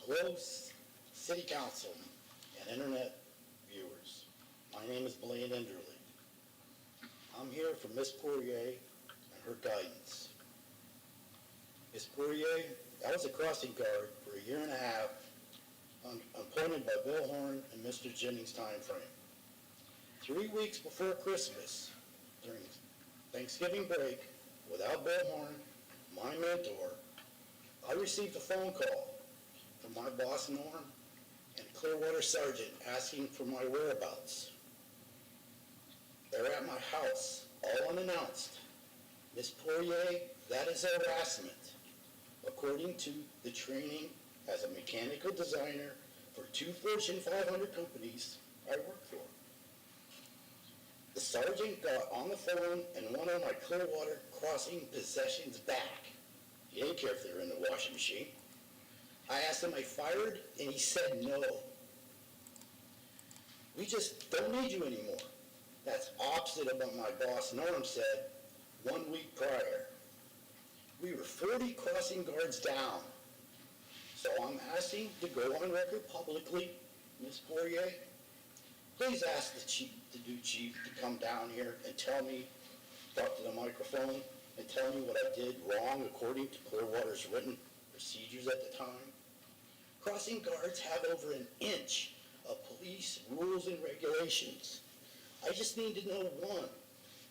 Hello, City Council and Internet viewers. My name is Blaine Enderly. I'm here for Ms. Poirier and her guidance. Ms. Poirier, I was a crossing guard for a year and a half, appointed by Bill Horn and Mr. Jennings' time frame. 3 weeks before Christmas, during Thanksgiving break, without Bill Horn, my mentor, I received a phone call from my boss, Norm, and Clearwater sergeant asking for my whereabouts. They're at my house, all unannounced. Ms. Poirier, that is harassment, according to the training as a mechanical designer for 2 Fortune 500 companies I work for. The sergeant got on the phone and wanted my Clearwater crossing possessions back. He didn't care if they were in the washing machine. I asked him, I fired, and he said no. We just don't need you anymore. That's opposite of what my boss Norm said 1 week prior. We were 40 crossing guards down. So I'm asking to go on record publicly, Ms. Poirier, please ask the new chief to come down here and tell me, talk to the microphone, and tell me what I did wrong according to Clearwater's written procedures at the time. Crossing guards have over an inch of police rules and regulations. I just need to know, one,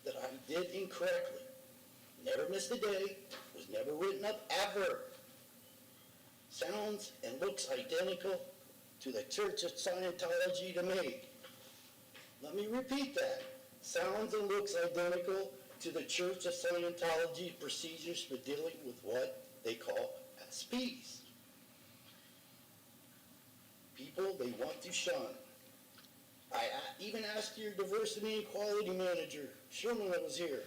that I did incorrectly. Never missed a day, was never written up ever. Sounds and looks identical to the Church of Scientology to me. Let me repeat that. Sounds and looks identical to the Church of Scientology procedures for dealing with what they call SPs. People they want to shun. I even asked your diversity and equality manager, Sherman, that was here,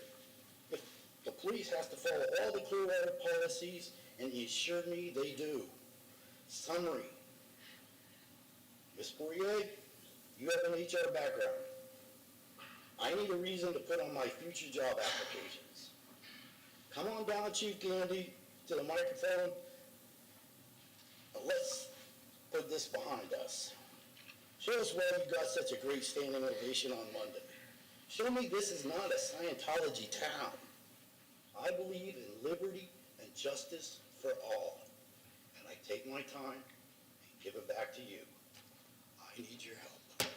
if the police has to follow all the Clearwater policies, and he assured me they do. Summary. Ms. Poirier, you have an HR background. I need a reason to put on my future job applications. Come on down, Chief Gandy, to the microphone. Let's put this behind us. Show us why you got such a great standing ovation on Monday. Show me this is not a Scientology town. I believe in liberty and justice for all. And I take my time and give it back to you. I need your help.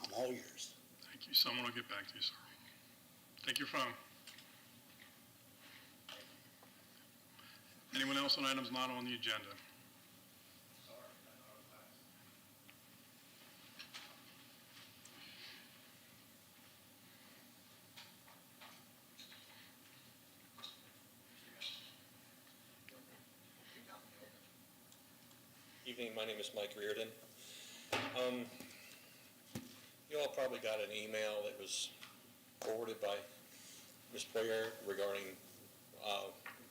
I'm all yours. Thank you. Someone will get back to you, sir. Take your phone. Anyone else on items not on the agenda? Evening, my name is Mike Reardon. You all probably got an email that was forwarded by Ms. Poirier regarding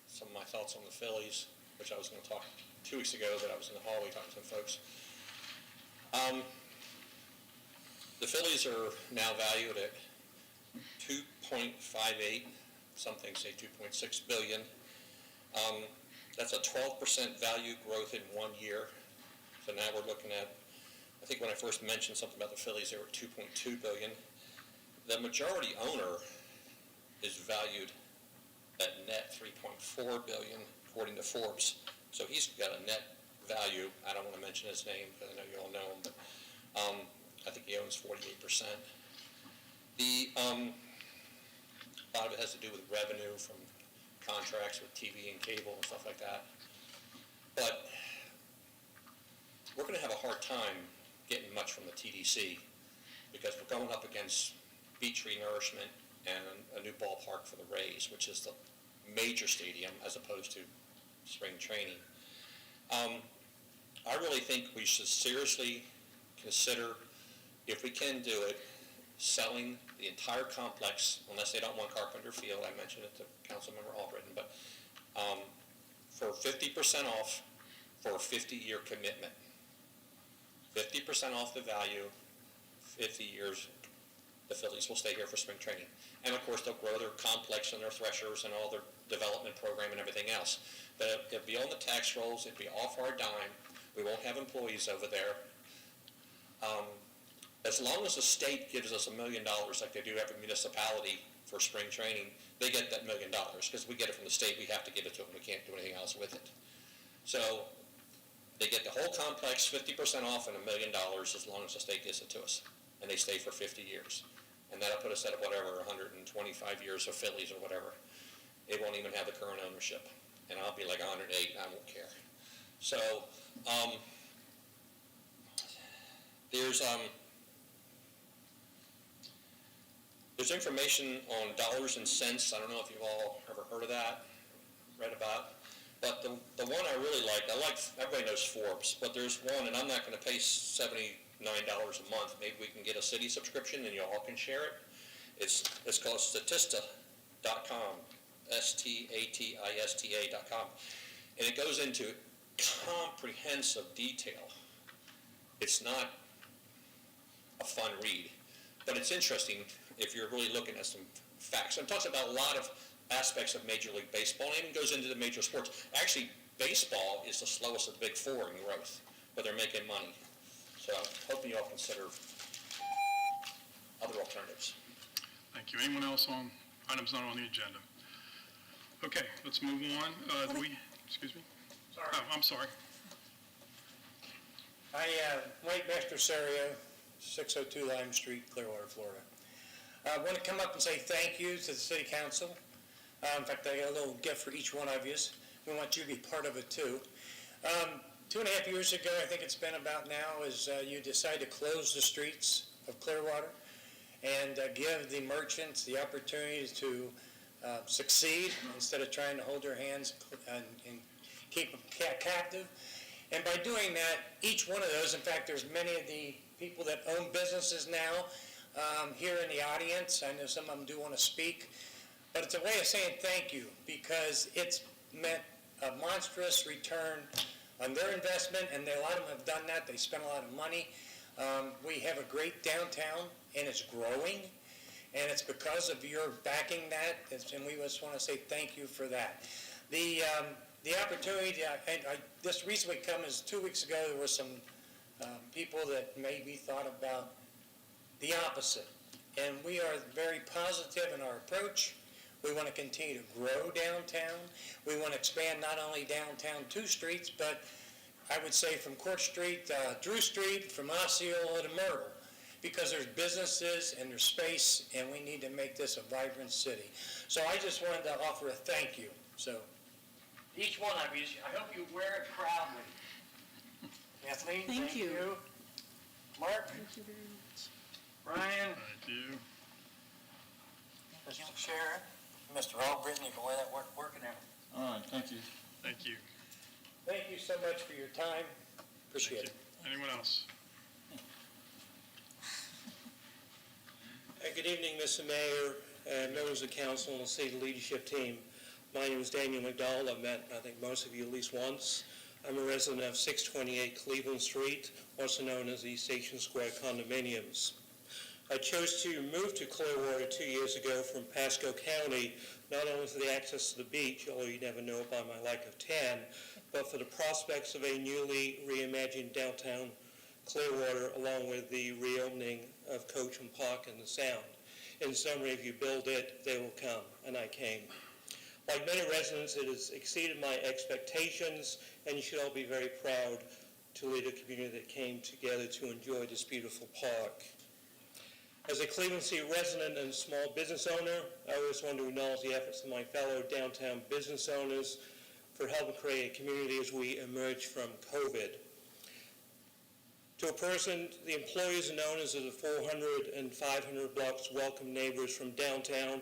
some of my thoughts on the Phillies, which I was going to talk 2 weeks ago, that I was in the hallway talking to some folks. The Phillies are now valued at 2.58, some things say 2.6 billion. That's a 12% value growth in 1 year. So now we're looking at, I think when I first mentioned something about the Phillies, they were at 2.2 billion. The majority owner is valued at net 3.4 billion, according to Forbes. So he's got a net value. I don't want to mention his name because I know you all know him, but I think he owns 48%. A lot of it has to do with revenue from contracts with TV and cable and stuff like that. But we're going to have a hard time getting much from the TDC because we're going up against beach renourishment and a new ballpark for the Rays, which is the major stadium as opposed to spring training. I really think we should seriously consider, if we can do it, selling the entire complex, unless they don't want Carpenter Field. I mentioned it to Councilmember Albritton, but for 50% off for a 50-year commitment. 50% off the value, 50 years, the Phillies will stay here for spring training. And of course, they'll grow their complex and their threshers and all their development program and everything else. But it'll be on the tax rolls, it'll be off our dime. We won't have employees over there. As long as the state gives us $1 million like they do every municipality for spring training, they get that $1 million. Because we get it from the state, we have to give it to them. We can't do anything else with it. So they get the whole complex 50% off and $1 million as long as the state gives it to us. And they stay for 50 years. And that'll put us at whatever, 125 years of Phillies or whatever. It won't even have the current ownership. And I'll be like 108, and I won't care. So there's information on dollars and cents. I don't know if you've all ever heard of that, read about. But the one I really liked, everybody knows Forbes, but there's one, and I'm not going to pay $79 a month. Maybe we can get a city subscription and you all can share it. It's called Statista.com, Statista.com. And it goes into comprehensive detail. It's not a fun read, but it's interesting if you're really looking at some facts. And it talks about a lot of aspects of Major League Baseball, and even goes into the major sports. Actually, baseball is the slowest of the big four in growth, but they're making money. So I'm hoping you all consider other alternatives. Thank you. Anyone else on items not on the agenda? Okay, let's move on. Excuse me? Sorry. Oh, I'm sorry. Mike Mastersario, 602 Lime Street, Clearwater, Florida. I want to come up and say thank you to the City Council. In fact, I got a little gift for each one of you. We want you to be part of it too. 2.5 years ago, I think it's been about now, is you decided to close the streets of Clearwater and give the merchants the opportunity to succeed instead of trying to hold their hands and keep them captive. And by doing that, each one of those, in fact, there's many of the people that own businesses now here in the audience. I know some of them do want to speak, but it's a way of saying thank you because it's meant a monstrous return on their investment, and a lot of them have done that. They spent a lot of money. We have a great downtown, and it's growing, and it's because of your backing that, and we just want to say thank you for that. The opportunity, this recently come is 2 weeks ago, there were some people that maybe thought about the opposite. And we are very positive in our approach. We want to continue to grow downtown. We want to expand not only downtown 2 streets, but I would say from Court Street, Drew Street, from Osceola to Myrtle, because there's businesses and there's space, and we need to make this a vibrant city. So I just wanted to offer a thank you. So each one of you, I hope you wear it proudly. Kathleen, thank you. Mark? Thank you very much. Brian? I do. Mr. Sharon? Mr. Albritton, you can wear that working out. All right, thank you. Thank you. Thank you so much for your time. Appreciate it. Anyone else? Good evening, Mr. Mayor, members of council, and the city leadership team. My name is Daniel McDowell. I've met, I think, most of you at least once. I'm a resident of 628 Cleveland Street, also known as the Station Square condominiums. I chose to move to Clearwater 2 years ago from Pasco County, not only for the access to the beach, although you never know by my lack of tan, but for the prospects of a newly reimagined downtown Clearwater, along with the reopening of Coachman Park and the Sound. In summary, if you build it, they will come, and I came. Like many residents, it has exceeded my expectations, and you should all be very proud to lead a community that came together to enjoy this beautiful park. As a Cleveland City resident and small business owner, I always want to acknowledge the efforts of my fellow downtown business owners for helping create a community as we emerge from COVID. To a person, the employees and owners of the 400 and 500 blocks welcome neighbors from downtown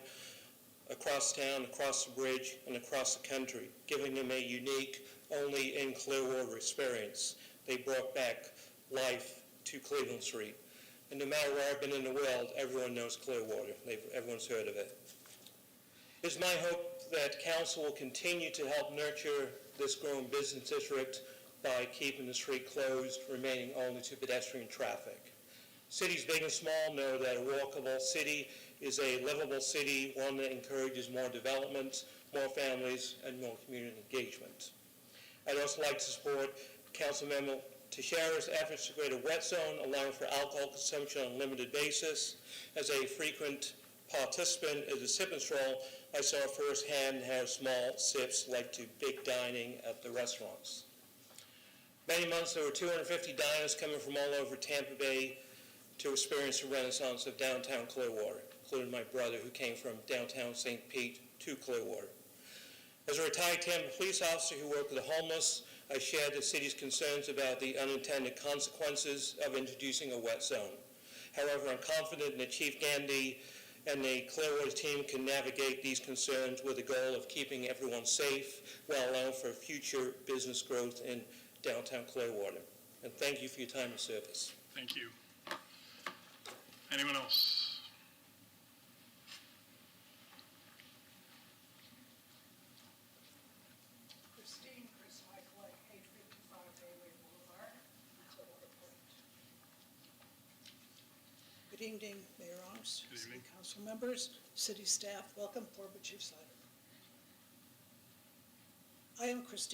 across town, across the bridge, and across the country, giving them a unique, only in Clearwater experience. They brought back life to Cleveland Street. And no matter where I've been in the world, everyone knows Clearwater. Everyone's heard of it. It's my hope that council will continue to help nurture this growing business district by keeping the street closed, remaining only to pedestrian traffic. Cities big and small know that a walkable city is a livable city, one that encourages more development, more families, and more community engagement. I'd also like to support Councilmember Teixeira's efforts to create a wet zone allowing for alcohol consumption on a limited basis. As a frequent participant in the sip and stroll, I saw firsthand how small sips led to big dining at the restaurants. Many months there were 250 diners coming from all over Tampa Bay to experience the renaissance of downtown Clearwater, including my brother who came from downtown St. Pete to Clearwater. As a retired Tampa police officer who worked with the homeless, I shared the city's concerns about the unintended consequences of introducing a wet zone. However, I'm confident that Chief Gandy and the Clearwater team can navigate these concerns with the goal of keeping everyone safe while allowing for future business growth in downtown Clearwater. And thank you for your time and service. Thank you. Anyone else? Chris Michael, 855 Bailey Boulevard, Clearwater Point. Good evening, Mayor Arms, Good City evening. Council members, city staff. Welcome, Board Chief Slider. I am Chris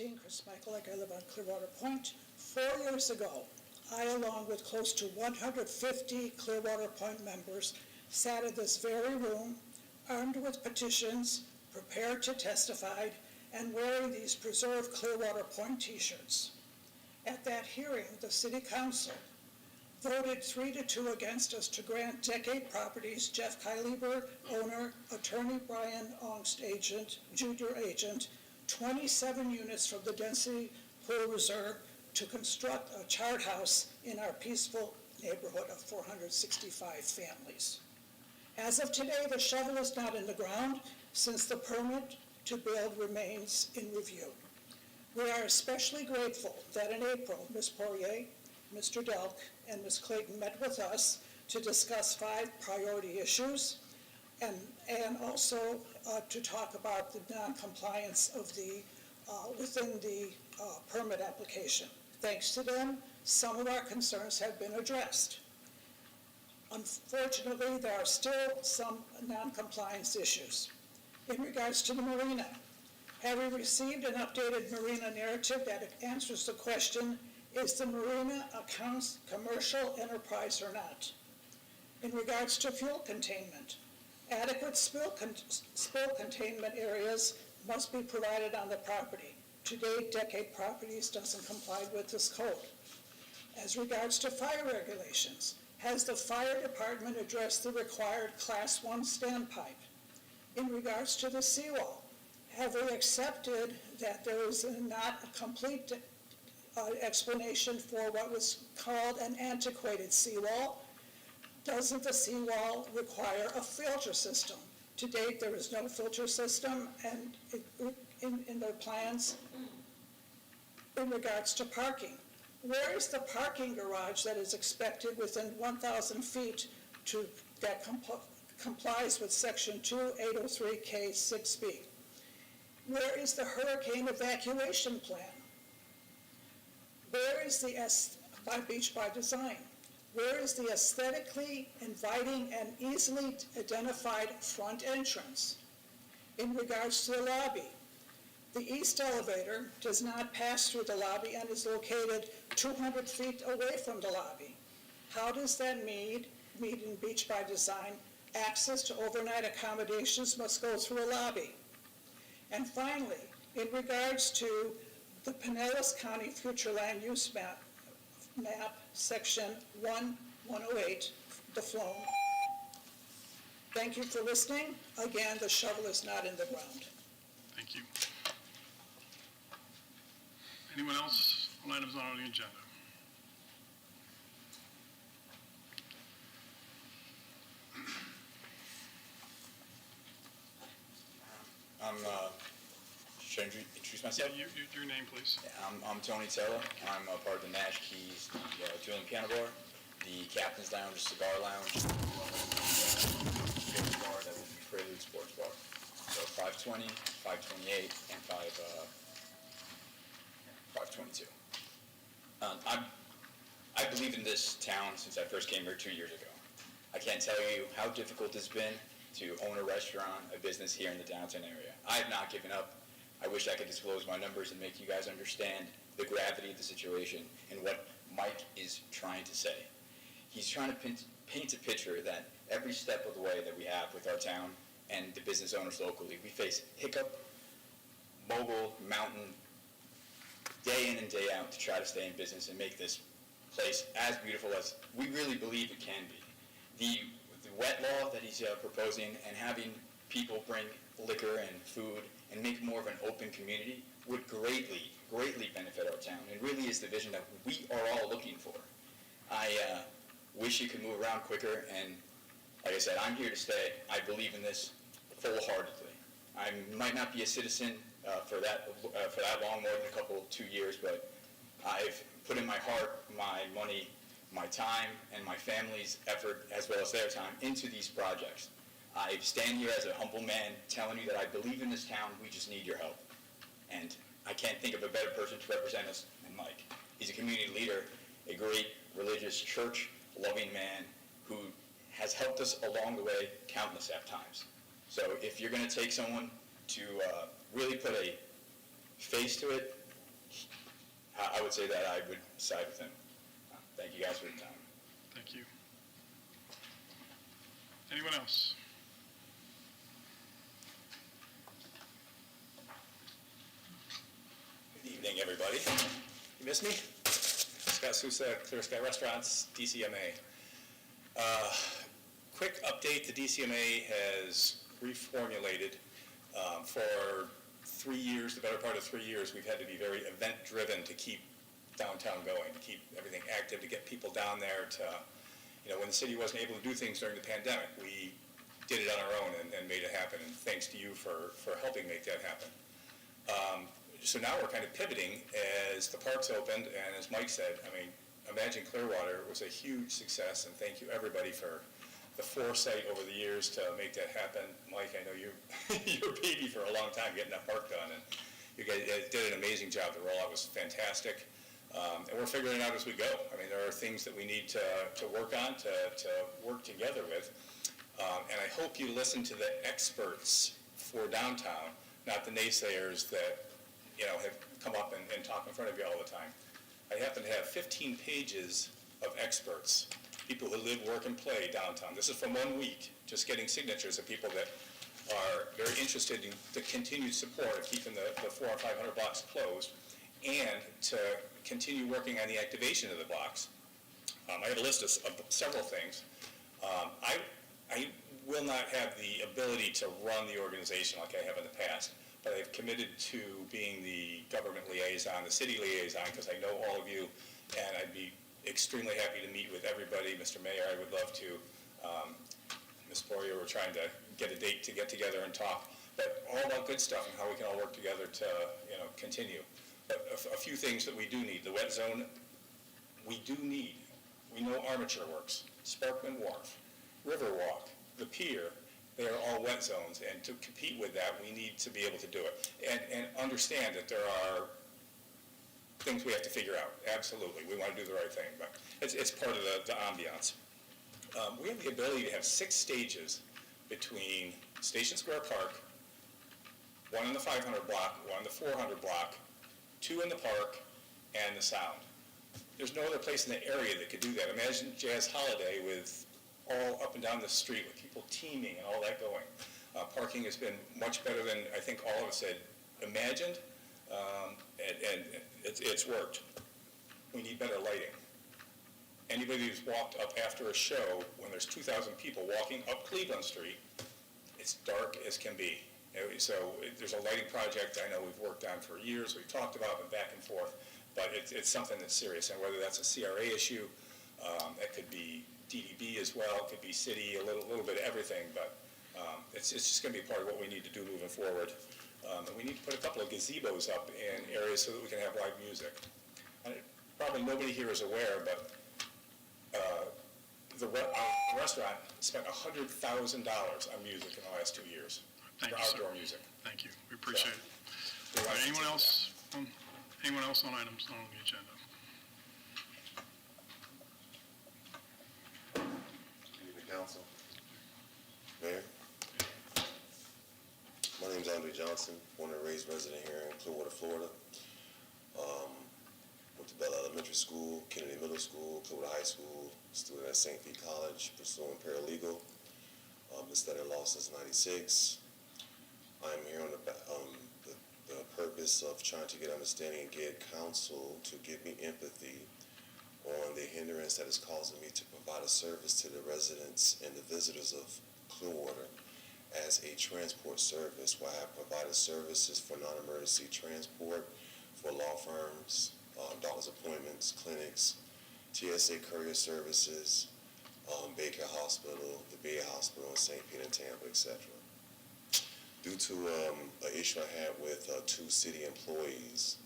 Michael, I live on Clearwater Point. 4 years ago, I, along with close to 150 Clearwater Point members, sat in this very room, armed with petitions, prepared to testify, and wearing these Preserve Clearwater Point t-shirts. At that hearing, the City Council voted 3-2 against us to grant Decade Properties, Jeff Kylieber, owner, attorney Brian Ongst, agent, junior agent, 27 units from the Density Pool Reserve to construct a chart house in our peaceful neighborhood of 465 families. As of today, the shovel is not in the ground since the permit to build remains in review. We are especially grateful that in April, Ms. Poirier, Mr. Delk, and Ms. Clayton met with us to discuss 5 priority issues and also to talk about the non-compliance of the within the permit application. Thanks to them, some of our concerns have been addressed. Unfortunately, there are still some non-compliance issues. In regards to the marina, have we received an updated marina narrative that answers the question, is the marina a commercial enterprise or not? In regards to fuel containment, adequate spill containment areas must be provided on the property. To date, Decade Properties doesn't comply with this code. As regards to fire regulations, has the fire department addressed the required Class 1 standpipe? In regards to the seawall, have we accepted that there is not a complete explanation for what was called an antiquated seawall? Doesn't the seawall require a filter system? To date, there is no filter system and in their plans. In regards to parking, where is the parking garage that is expected within 1,000 feet that complies with Section 2803K6B? Where is the hurricane evacuation plan? Where is the Beach by Design? Where is the aesthetically inviting and easily identified front entrance? In regards to the lobby, the east elevator does not pass through the lobby and is located 200 feet away from the lobby. How does that Mead and Beach by Design access to overnight accommodations must go through a lobby? And finally, in regards to the Pinellas County Future Land Use Map, Section 108, the flown. Thank you for listening. Again, the shovel is not in the ground. Thank you. Anyone else on items not on the agenda? should I introduce Yeah, myself? your name, please. I'm Tony Tella. I'm a part of the Nash Keys, the Julian Piano Bar, the Captain's Lounge, Cigar Lounge, the bar that will be Prelude Sports Bar. So 520, 528, and 522. I believe in this town since I first came here 2 years ago. I can't tell you how difficult it's been to own a restaurant, a business here in the downtown area. I have not given up. I wish I could disclose my numbers and make you guys understand the gravity of the situation and what Mike is trying to say. He's trying to paint a picture that every step of the way that we have with our town and the business owners locally, we face hiccup, mobile, mountain, day in and day out to try to stay in business and make this place as beautiful as we really believe it can be. The wet law that he's proposing and having people bring liquor and food and make more of an open community would greatly, greatly benefit our town. It really is the vision that we are all looking for. I wish you could move around quicker, and like I said, I'm here to stay. I believe in this full-heartedly. I might not be a citizen for that long, more than 2 years, but I've put in my heart, my money, my time, and my family's effort, as well as their time, into these projects. I stand here as a humble man telling you that I believe in this town. We just need your help. And I can't think of a better person to represent us than Mike. He's a community leader, a great religious, church-loving man who has helped us along the way countless times. So if you're going to take someone to really put a face to it, I would say that I would side with him. Thank you guys for your time. Thank you. Anyone else? Good evening, everybody. You miss me? Scott Sousa, Clear Sky Restaurants, DCMA. Quick update, the DCMA has reformulated. For 3 years, the better part of 3 years, we've had to be very event-driven to keep downtown going, to keep everything active, to get people down there to, when the city wasn't able to do things during the pandemic, we did it on our own and made it happen, and thanks to you for helping make that happen. So now we're kind of pivoting as the parks opened, and as Mike said, Imagine Clearwater was a huge success, and thank you everybody for the foresight over the years to make that happen. Mike, I know you were baby for a long time getting that park done, and you guys did an amazing job. The rollout was fantastic, and we're figuring it out as we go. There are things that we need to work on, to work together with, and I hope you listen to the experts for downtown, not the naysayers that have come up and talk in front of you all the time. I happen to have 15 pages of experts, people who live, work, and play downtown. This is from 1 week, just getting signatures of people that are very interested in the continued support of keeping the 400 and 500 blocks closed and to continue working on the activation of the blocks. I have a list of several things. I will not have the ability to run the organization like I have in the past, but I've committed to being the government liaison, the city liaison, because I know all of you, and I'd be extremely happy to meet with everybody. Mr. Mayor, I would love to. Ms. Poirier, we're trying to get a date to get together and talk, but all about good stuff and how we can all work together to continue. But a few things that we do need. The wet zone, we know Armature Works, Sparkman Wharf, Riverwalk, the pier, they are all wet zones, and to compete with that, we need to be able to do it. And understand that there are things we have to figure out. Absolutely, we want to do the right thing, but it's part of the ambiance. We have the ability to have 6 stages between Station Square Park, 1 in the 500 block, 1 in the 400 block, 2 in the park, and the Sound. There's no other place in the area that could do that. Imagine Jazz Holiday with all up and down the street with people teaming and all that going. Parking has been much better than I think all of us had imagined, and it's worked. We need better lighting. Anybody who's walked up after a show when there's 2,000 people walking up Cleveland Street, it's dark as can be. So there's a lighting project I know we've worked on for years, we've talked about it back and forth, but it's something that's serious, and whether that's a CRA issue, that could be DDB as well, it could be city, a little bit of everything, but it's just going to be part of what we need to do moving forward. And we need to put a couple of gazebos up in areas so that we can have live music. And probably nobody here is aware, but the restaurant spent $100,000 on music in the last 2 years. Thank for you, sir. outdoor music. Thank you. We appreciate it. We'd All like right, to anyone do else? Anyone else on items not on the agenda? Good evening, council. Mayor. My name is Andre Johnson, born and raised resident here in Clearwater, Florida. Went to Bell Elementary School, Kennedy Middle School, Clearwater High School, student at St. Pete College, pursuing paralegal. Been studying law since '96. I am here on the purpose of trying to get understanding and get counsel to give me empathy on the hindrance that is causing me to provide a service to the residents and the visitors of Clearwater as a transport service, where I have provided services for non-emergency transport for law firms, doctor's appointments, clinics, TSA courier services, Baker Hospital, the VA Hospital in St. Pete and Tampa, etc. Due to an issue I had with 2 city employees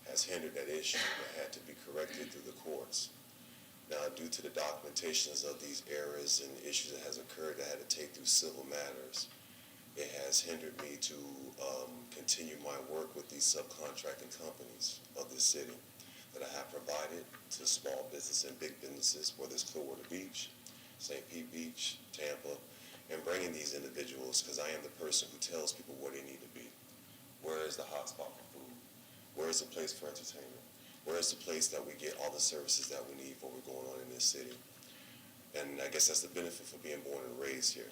has hindered that issue that had to be corrected through the courts. Now, due to the documentations of these errors and issues that has occurred that I had to take through civil matters, it has hindered me to continue my work with these subcontracting companies of the city that I have provided to small business and big businesses, whether it's Clearwater Beach, St. Pete Beach, Tampa, and bringing these individuals, because I am the person who tells people where they need to be. Where is the hot spot for food? Where is the place for entertainment? Where is the place that we get all the services that we need for what we're going on in this city? And I guess that's the benefit for being born and raised here.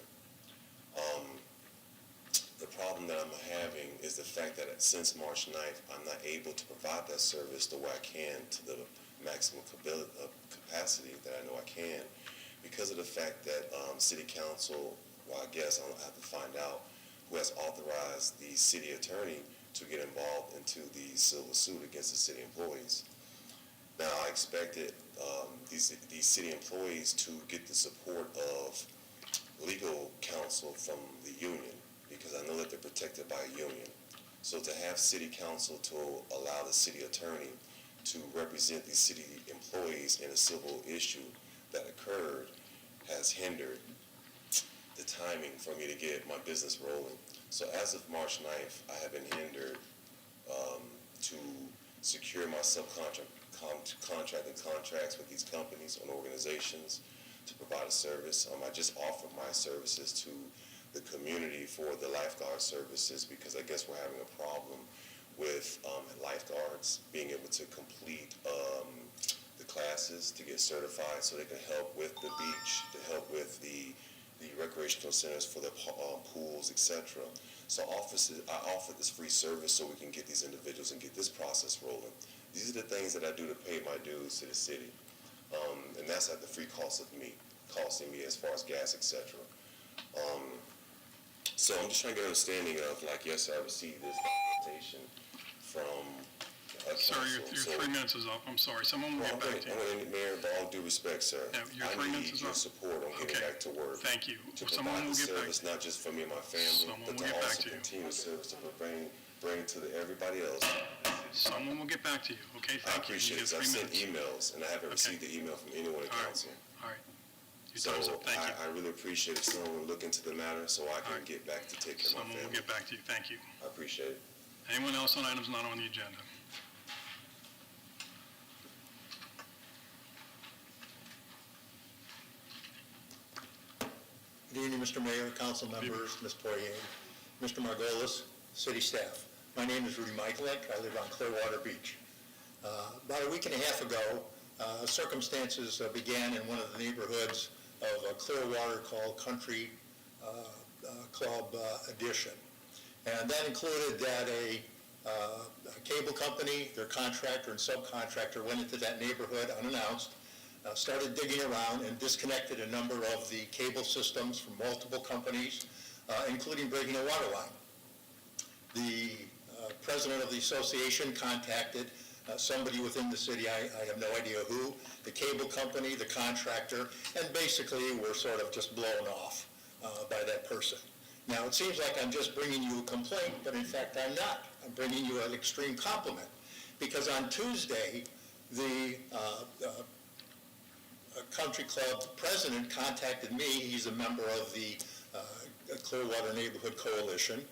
The problem that I'm having is the fact that since March 9th, I'm not able to provide that service the way I can to the maximum capacity that I know I can, because of the fact that City Council, well, I guess I'll have to find out who has authorized the city attorney to get involved into the civil suit against the city employees. Now, I expected these city employees to get the support of legal counsel from the union, because I know that they're protected by a union. So to have city council to allow the city attorney to represent these city employees in a civil issue that occurred has hindered the timing for me to get my business rolling. So as of March 9th, I have been hindered to secure my subcontracting contracts with these companies and organizations to provide a service. I just offered my services to the community for the lifeguard services, because I guess we're having a problem with lifeguards being able to complete the classes to get certified so they can help with the beach, to help with the recreational centers for the pools, etc. So I offer this free service so we can get these individuals and get this process rolling. These are the things that I do to pay my dues to the city. And that's at the free cost of me, costing me as far as gas, etc. So I'm just trying to get an understanding of, like, yes, I received this documentation from Sir, your 3 minutes is up. I'm sorry. Someone will get back to you. Mayor, with all due respect, sir, Your 3 minutes is I need your up. support on getting back to work. Thank you. To Someone provide will the get back. service, not just for me and my family, Someone but will to get back also to you. continue the service to bring to everybody else. Someone will get back to you. Okay, I thank you. appreciate You it. get 3 I've sent minutes. emails, and I haven't received the email from anyone in All right. council. All right. Your So time's up. Thank you. I really appreciate if someone would look into the matter so I can get back to take care of my Someone will family. get back to you. Thank you. I appreciate it. Anyone else on items not on the agenda? Good evening, Mr. Mayor, council members, Ms. Poirier, Mr. Margolis, city staff. My name is Rudy Michaelek. I live on Clearwater Beach. About a week and a half ago, circumstances began in one of the neighborhoods of Clearwater called Country Club Edition. And that included that a cable company, their contractor and subcontractor went into that neighborhood unannounced, started digging around and disconnected a number of the cable systems from multiple companies, including breaking a water line. The president of the association contacted somebody within the city, I have no idea who, the cable company, the contractor, and basically were sort of just blown off by that person. Now, it seems like I'm just bringing you a complaint, but in fact, I'm not. I'm bringing you an extreme compliment. Because on Tuesday, the country club president contacted me. He's a member of the Clearwater Neighborhood Coalition.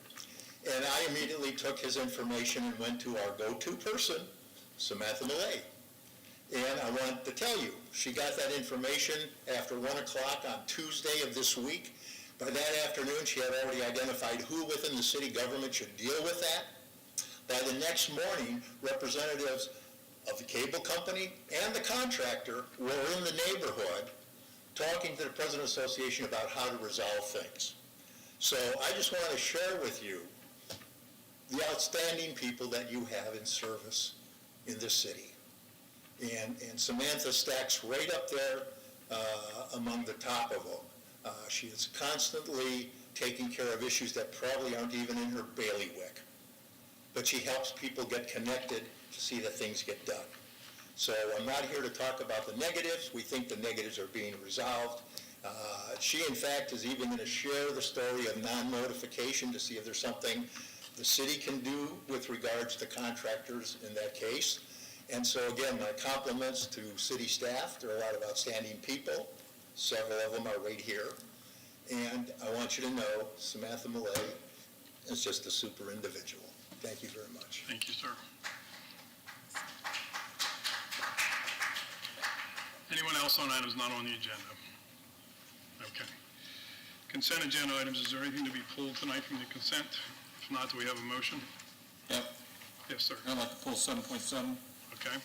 And I immediately took his information and went to our go-to person, Samantha Millay. And I want to tell you, she got that information after 1 o'clock on Tuesday of this week. By that afternoon, she had already identified who within the city government should deal with that. By the next morning, representatives of the cable company and the contractor were in the neighborhood talking to the President Association about how to resolve things. So I just want to share with you the outstanding people that you have in service in this city. And Samantha stacks right up there among the top of them. She is constantly taking care of issues that probably aren't even in her bailiwick. But she helps people get connected to see that things get done. So I'm not here to talk about the negatives. We think the negatives are being resolved. She, in fact, is even going to share the story of non-notification to see if there's something the city can do with regards to contractors in that case. And so, again, my compliments to city staff. There are a lot of outstanding people. Several of them are right here. And I want you to know Samantha Millay is just a super individual. Thank you very much. Thank you, sir. Anyone else on items not on the agenda? Okay. Consent agenda items, is there anything to be pulled tonight from the consent? If not, do we have a motion? Yep. Yes, sir. I'd like to pull 7.7. Okay.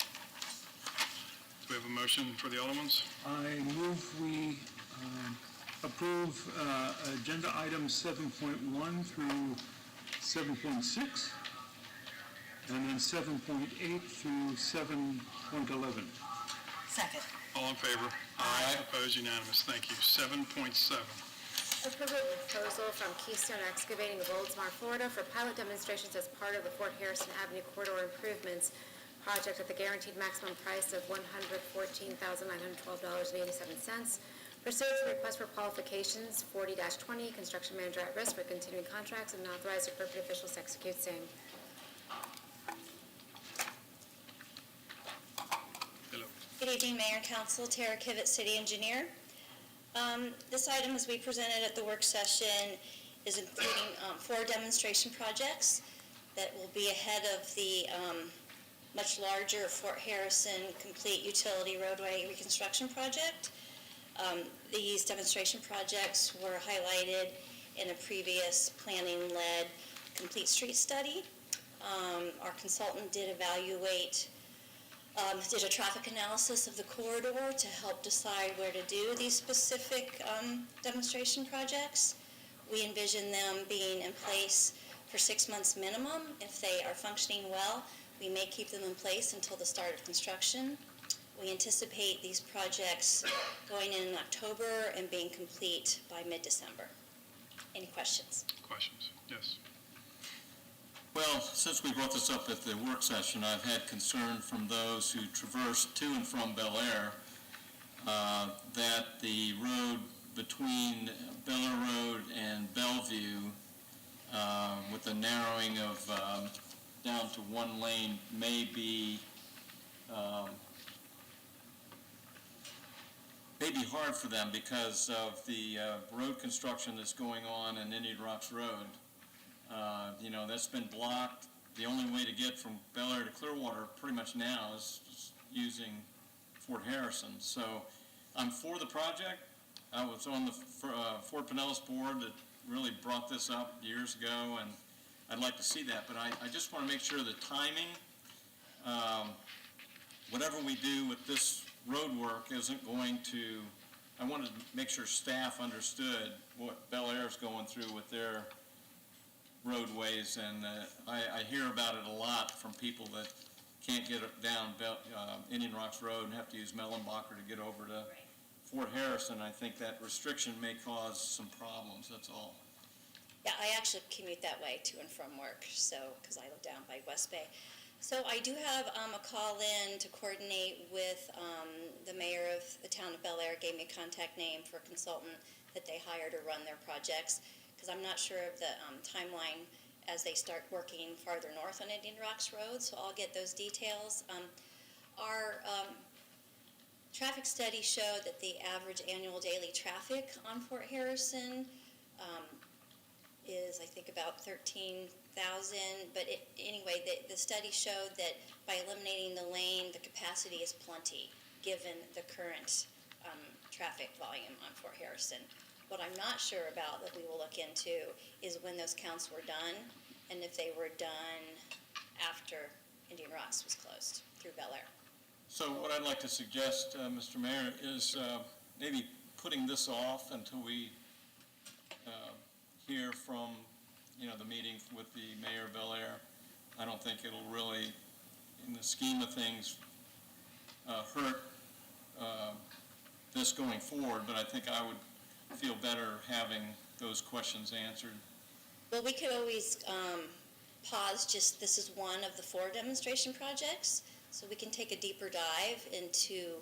Do we have a motion for the other ones? I move we approve agenda items 7.1 through 7.6, and then 7.8 through 7.11. Second. All in favor? Aye. Opposed? Unanimous. Thank you. 7.7. Approval of proposal from Keystone Excavating of Oldsmar, Florida for pilot demonstrations as part of the Fort Harrison Avenue Corridor Improvements project at the guaranteed maximum price of $114,912.87. Pursuant to the request for qualifications 40-20, construction manager at risk for continuing contracts, and authorize appropriate officials to execute same. Hello. Good evening, Mayor and Council. Tara Kivett, City Engineer. This item, as we presented at the work session, is including 4 demonstration projects that will be ahead of the much larger Fort Harrison Complete Utility Roadway Reconstruction Project. These demonstration projects were highlighted in a previous planning-led complete street study. Our consultant did evaluate did a traffic analysis of the corridor to help decide where to do these specific demonstration projects. We envision them being in place for 6 months minimum. If they are functioning well, we may keep them in place until the start of construction. We anticipate these projects going in October and being complete by mid-December. Any questions? Questions? Yes. Well, since we brought this up at the work session, I've had concern from those who traverse to and from Bel Air that the road between Bel Air Road and Bellevue, with the narrowing of down to one lane, may be hard for them because of the road construction that's going on in Indian Rocks Road. That's been blocked. The only way to get from Bel Air to Clearwater pretty much now is using Fort Harrison. So I'm for the project. I was on the Fort Pinellas board that really brought this up years ago, and I'd like to see that. But I just want to make sure the timing, whatever we do with this road work isn't going to, I wanted to make sure staff understood what Bel Air is going through with their roadways, and I hear about it a lot from people that can't get down Indian Rocks Road and have to use Mellenbacher to get over to Fort Harrison. I think that restriction may cause some problems, that's all. Yeah, I actually commute that way to and from work, so, because I live down by West Bay. So I do have a call in to coordinate with the mayor of the town of Bel Air, gave me a contact name for a consultant that they hire to run their projects, because I'm not sure of the timeline as they start working farther north on Indian Rocks Road, so I'll get those details. Our traffic study showed that the average annual daily traffic on Fort Harrison is, I think, about 13,000, but anyway, the study showed that by eliminating the lane, the capacity is plenty, given the current traffic volume on Fort Harrison. What I'm not sure about that we will look into is when those counts were done, and if they were done after Indian Rocks was closed through Bel Air. So what I'd like to suggest, Mr. Mayor, is maybe putting this off until we hear from, the meeting with the mayor of Bel Air. I don't think it'll really, in the scheme of things, hurt this going forward, but I think I would feel better having those questions answered. Well, we could always pause, this is one of the 4 demonstration projects, so we can take a deeper dive into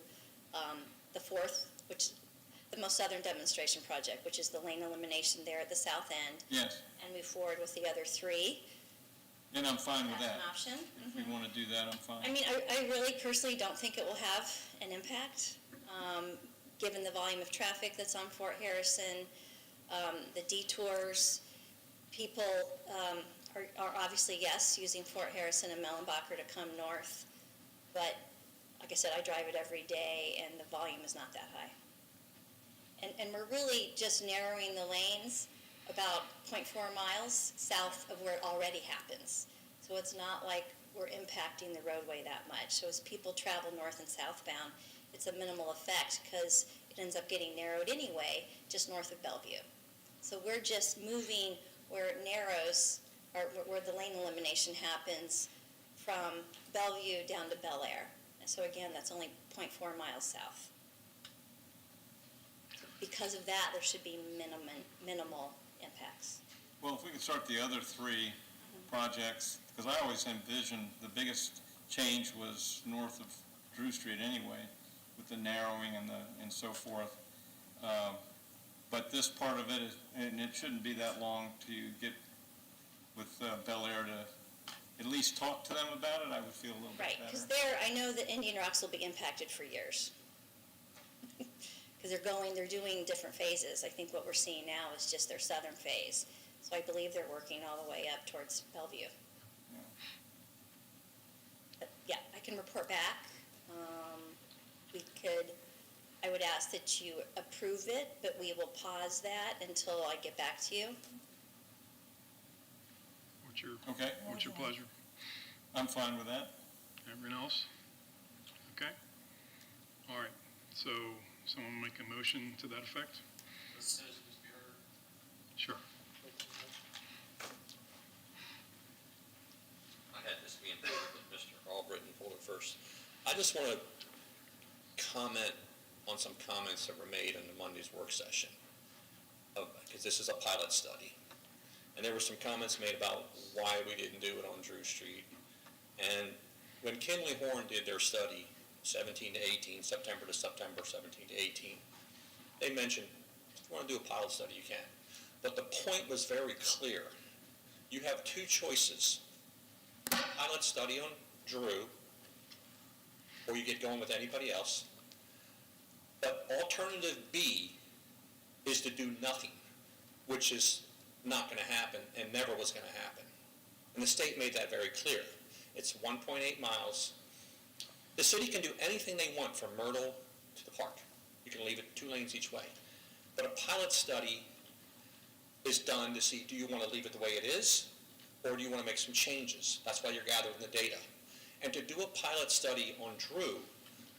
the 4th, the most southern demonstration project, which is the lane elimination there at the south end. Yes. And move forward with the other 3. And I'm fine with that. That's an option. If we want to do that, I'm fine. I mean, I really personally don't think it will have an impact, given the volume of traffic that's on Fort Harrison, the detours. People are obviously, yes, using Fort Harrison and Mellenbacher to come north, but like I said, I drive it every day, and the volume is not that high. And we're really just narrowing the lanes about 0.4 miles south of where it already happens. So it's not like we're impacting the roadway that much. So as people travel north and southbound, it's a minimal effect because it ends up getting narrowed anyway, just north of Bellevue. So we're just moving where it narrows, or where the lane elimination happens from Bellevue down to Bel Air. And so again, that's only 0.4 miles south. Because of that, there should be minimal impacts. Well, if we could start the other 3 projects, because I always envisioned the biggest change was north of Drew Street anyway, with the narrowing and so forth. But this part of it is, and it shouldn't be that long to get with Bel Air to at least talk to them about it. I would feel a little bit better. Right, because I know that Indian Rocks will be impacted for years. Because they're doing different phases. I think what we're seeing now is just their southern phase. So I believe they're working all the way up towards Bellevue. Yeah. But yeah, I can report back. I would ask that you approve it, but we will pause that until I get back to you. What's your pleasure? I'm fine with that. Everyone else? Okay. All right. So someone make a motion to that effect? Sure. I had this being pulled, but Mr. Albritton pulled it first. I just want to comment on some comments that were made in the Monday's work session, because this is a pilot study. And there were some comments made about why we didn't do it on Drew Street. And when Kinley Horn did their study, 17 to 18, September to September, 17 to 18, they mentioned, if you want to do a pilot study, you can. But the point was very clear. You have 2 choices. Pilot study on Drew, or you get going with anybody else. But alternative B is to do nothing, which is not going to happen and never was going to happen. And the state made that very clear. It's 1.8 miles. The city can do anything they want from Myrtle to the park. You can leave it 2 lanes each way. But a pilot study is done to see, do you want to leave it the way it is, or do you want to make some changes? That's why you're gathering the data. And to do a pilot study on Drew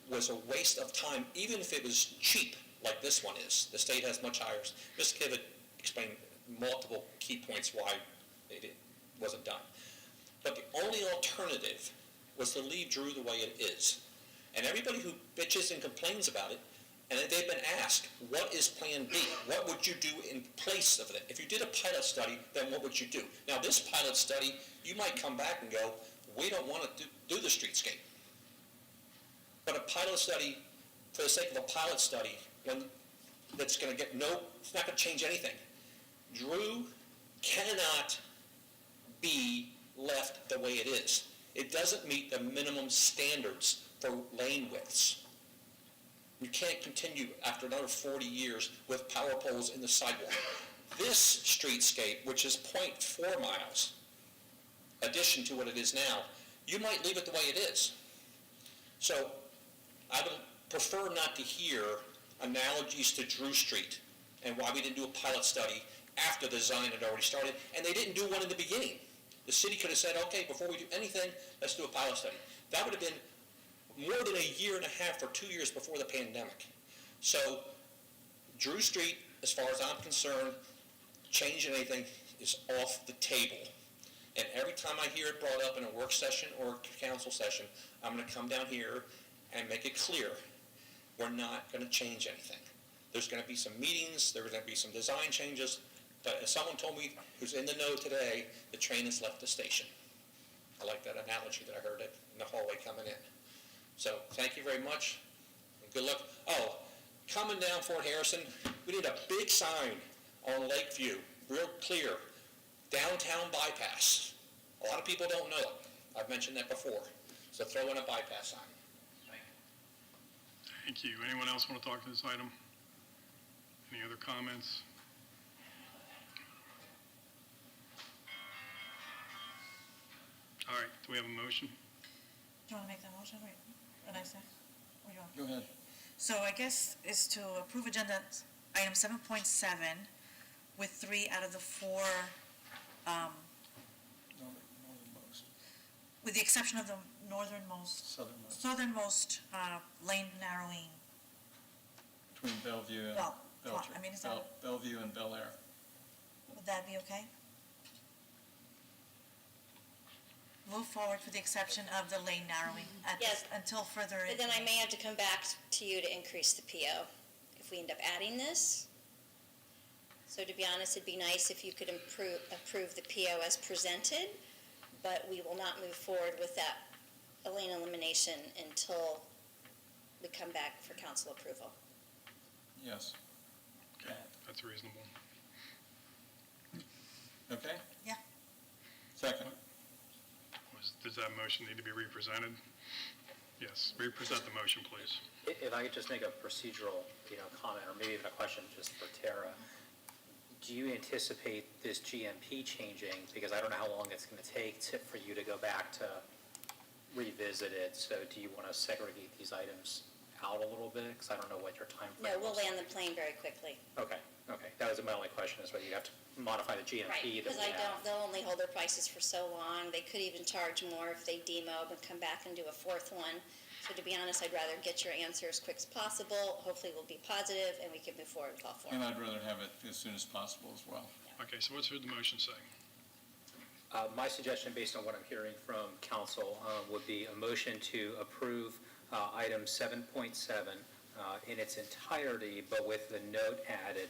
was a waste of time, even if it was cheap, like this one is. The state has much higher. Ms. Kivett explained multiple key points why it wasn't done. But the only alternative was to leave Drew the way it is. And everybody who bitches and complains about it, and they've been asked, what is Plan B? What would you do in place of it? If you did a pilot study, then what would you do? Now, this pilot study, you might come back and go, we don't want to do the streetscape. But a pilot study, for the sake of a pilot study, that's going to get it's not going to change anything. Drew cannot be left the way it is. It doesn't meet the minimum standards for lane widths. You can't continue after another 40 years with power poles in the sidewalk. This streetscape, which is 0.4 miles, addition to what it is now, you might leave it the way it is. So I would prefer not to hear analogies to Drew Street and why we didn't do a pilot study after the design had already started, and they didn't do one in the beginning. The city could have said, okay, before we do anything, let's do a pilot study. That would have been more than a year and a half or 2 years before the pandemic. So Drew Street, as far as I'm concerned, changing anything is off the table. And every time I hear it brought up in a work session or a council session, I'm going to come down here and make it clear we're not going to change anything. There's going to be some meetings, there's going to be some design changes, but as someone told me who's in the know today, the train has left the station. I like that analogy that I heard it in the hallway coming in. So thank you very much, and good luck. Oh, coming down Fort Harrison, we need a big sign on Lakeview, real clear, downtown bypass. A lot of people don't know it. I've mentioned that before. So throw in a bypass sign. Thank you. Anyone else want to talk to this item? Any other comments? All right, do we have a motion? Do you want to make that motion? Wait, what did I say? Or you want- Go ahead. So I guess is to approve agenda item 7.7 with 3 out of the 4, with the exception of the southernmost lane narrowing. Between Bellevue and Well, I mean, is that, Bellevue and Bel Air. would that be okay? Move forward for the exception of the lane narrowing Yes. until further. But then I may have to come back to you to increase the PO if we end up adding this. So to be honest, it'd be nice if you could approve the PO as presented, but we will not move forward with that lane elimination until we come back for council approval. Yes. Okay, that's reasonable. Okay? Yeah. Second. Does that motion need to be represented? Yes, represent the motion, please. If I could just make a procedural, comment, or maybe even a question just for Tara. Do you anticipate this GMP changing? Because I don't know how long it's going to take for you to go back to revisit it. So do you want to segregate these items out a little bit? Because I don't know what your time frame No, we'll was. land the plane very quickly. Okay. That was my only question, is whether you have to modify the GMP Right, that we because have. they'll only hold their prices for so long. They could even charge more if they demob and come back and do a fourth one. So to be honest, I'd rather get your answer as quick as possible. Hopefully we'll be positive and we can move forward with all four. And I'd rather have it as soon as possible as well. Okay, so what's the motion say? My suggestion, based on what I'm hearing from council, would be a motion to approve item 7.7 in its entirety, but with the note added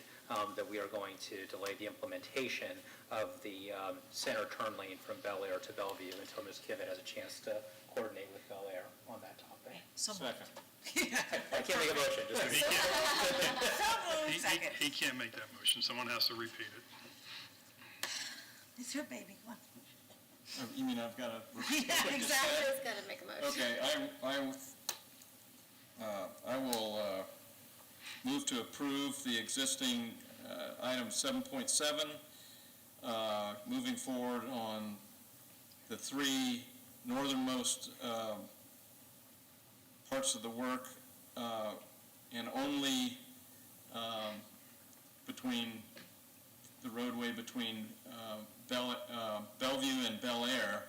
that we are going to delay the implementation of the center turn lane from Bel Air to Bellevue until Ms. Kivett has a chance to coordinate with Bel Air on that topic. Second. I can't make a motion, just He can't make that motion. Someone has to repeat it. It's your baby, come on. You mean I've got to? Yeah, exactly. Just gotta make a motion. Okay, I will move to approve the existing item 7.7, moving forward on the 3 northernmost parts of the work, and only between the roadway between Bellevue and Bel Air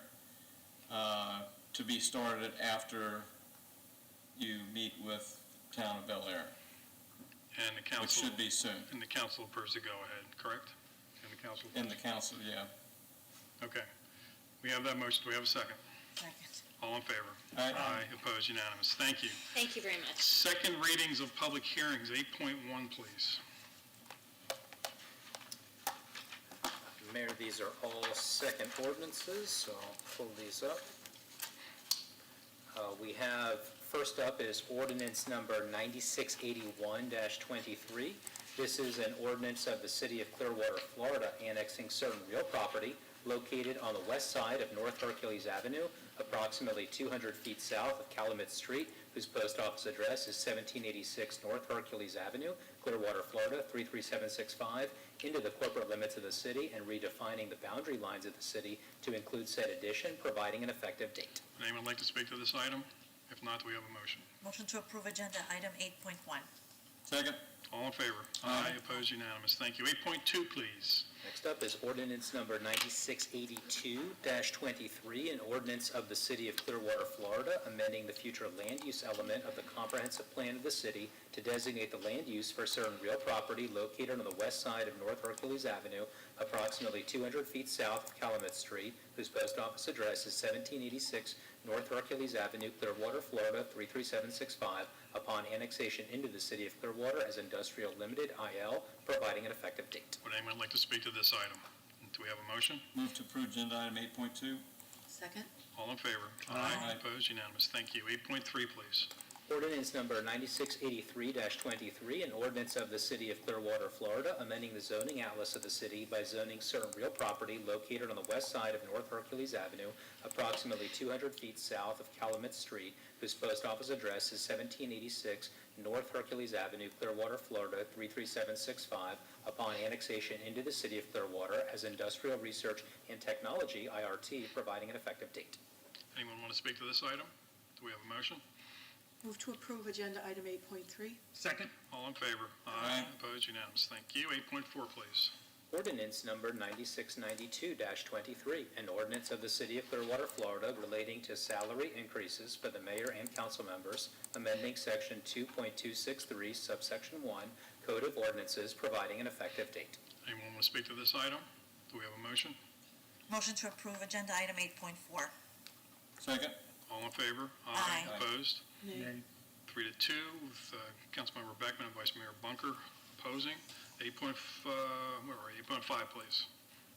to be started after you meet with town of Bel Air. And the council. Which should be soon. And the council approves the go-ahead, correct? And the council. In the council, yeah. Okay. We have that motion. Do we have a second? Second. All in favor? Aye. Opposed, unanimous. Thank you. Thank you very much. Second readings of public hearings, 8.1, please. Mayor, these are all second ordinances, so I'll pull these up. We have, first up is ordinance number 9681-23. This is an ordinance of the City of Clearwater, Florida, annexing certain real property located on the west side of North Hercules Avenue, approximately 200 feet south of Calumet Street, whose post office address is 1786 North Hercules Avenue, Clearwater, Florida, 33765, into the corporate limits of the city and redefining the boundary lines of the city to include said addition, providing an effective date. Would anyone like to speak to this item? If not, do we have a motion? Motion to approve agenda item 8.1. Second. All in favor? Aye. Opposed? Unanimous. Thank you. 8.2, please. Next up is ordinance number 9682-23, an ordinance of the City of Clearwater, Florida, amending the future land use element of the comprehensive plan of the city to designate the land use for certain real property located on the west side of North Hercules Avenue, approximately 200 feet south of Calumet Street, whose post office address is 1786 North Hercules Avenue, Clearwater, Florida, 33765, upon annexation into the City of Clearwater as Industrial Limited IL, providing an effective date. Would anyone like to speak to this item? Do we have a motion? Move to approve agenda item 8.2. Second. All in favor? Aye. Opposed? Unanimous. Thank you. 8.3, please. Ordinance number 9683-23, an ordinance of the City of Clearwater, Florida, amending the zoning atlas of the city by zoning certain real property located on the west side of North Hercules Avenue, approximately 200 feet south of Calumet Street, whose post office address is 1786 North Hercules Avenue, Clearwater, Florida, 33765, upon annexation into the City of Clearwater as Industrial Research and Technology, IRT, providing an effective date. Anyone want to speak to this item? Do we have a motion? Move to approve agenda item 8.3. Second. All in favor? Aye. Opposed? Unanimous. Thank you. 8.4, please. Ordinance number 9692-23, an ordinance of the City of Clearwater, Florida, relating to salary increases for the mayor and council members, amending section 2.263, subsection 1, Code of Ordinances, providing an effective date. Anyone want to speak to this item? Do we have a motion? Motion to approve agenda item 8.4. Second. All in favor? Aye. Opposed? Nay. 3-2, with Councilmember Beckman and Vice Mayor Bunker opposing. 8.5, please.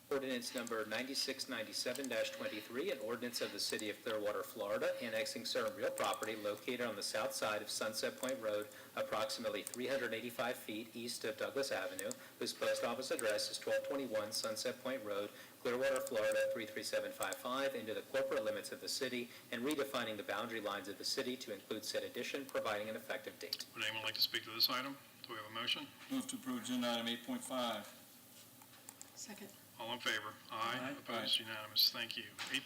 Ordinance number 9697-23, an ordinance of the City of Clearwater, Florida, annexing certain real property located on the south side of Sunset Point Road, approximately 385 feet east of Douglas Avenue, whose post office address is 1221 Sunset Point Road, Clearwater, Florida, 33755, into the corporate limits of the city, and redefining the boundary lines of the city to include said addition, providing an effective date. Would anyone like to speak to this item? Do we have a motion? Move to approve agenda item 8.5. Second. All in favor? Aye. Opposed? Unanimous. Thank you.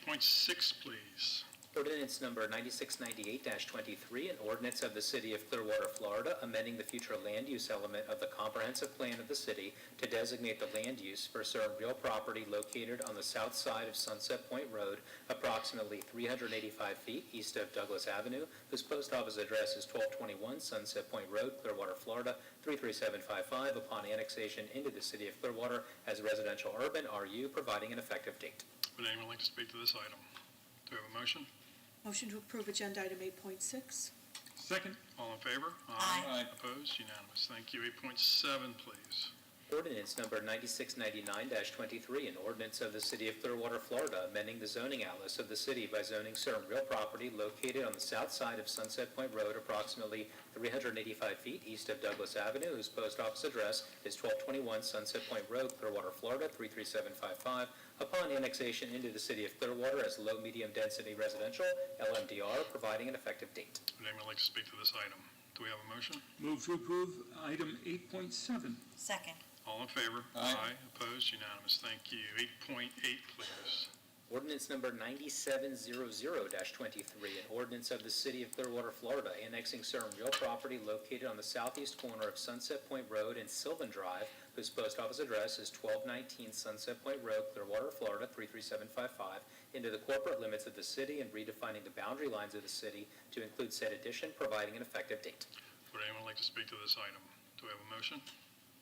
8.6, please. Ordinance number 9698-23, an ordinance of the City of Clearwater, Florida, amending the future land use element of the comprehensive plan of the city to designate the land use for certain real property located on the south side of Sunset Point Road, approximately 385 feet east of Douglas Avenue, whose post office address is 1221 Sunset Point Road, Clearwater, Florida, 33755, upon annexation into the City of Clearwater as residential urban RU, providing an effective date. Would anyone like to speak to this item? Do we have a motion? Motion to approve agenda item 8.6. Second. All in favor? Aye. Opposed? Unanimous. Thank you. 8.7, please. Ordinance number 9699-23, an ordinance of the City of Clearwater, Florida, amending the zoning atlas of the city by zoning certain real property located on the south side of Sunset Point Road, approximately 385 feet east of Douglas Avenue, whose post office address is 1221 Sunset Point Road, Clearwater, Florida, 33755, upon annexation into the City of Clearwater as low-medium density residential, LMDR, providing an effective date. Would anyone like to speak to this item? Do we have a motion? Move to approve item 8.7. Second. All in favor? Aye. Opposed? Unanimous. Thank you. 8.8, please. Ordinance number 9700-23, an ordinance of the City of Clearwater, Florida, annexing certain real property located on the southeast corner of Sunset Point Road and Sylvan Drive, whose post office address is 1219 Sunset Point Road, Clearwater, Florida, 33755, into the corporate limits of the city and redefining the boundary lines of the city to include said addition, providing an effective date. Would anyone like to speak to this item? Do we have a motion?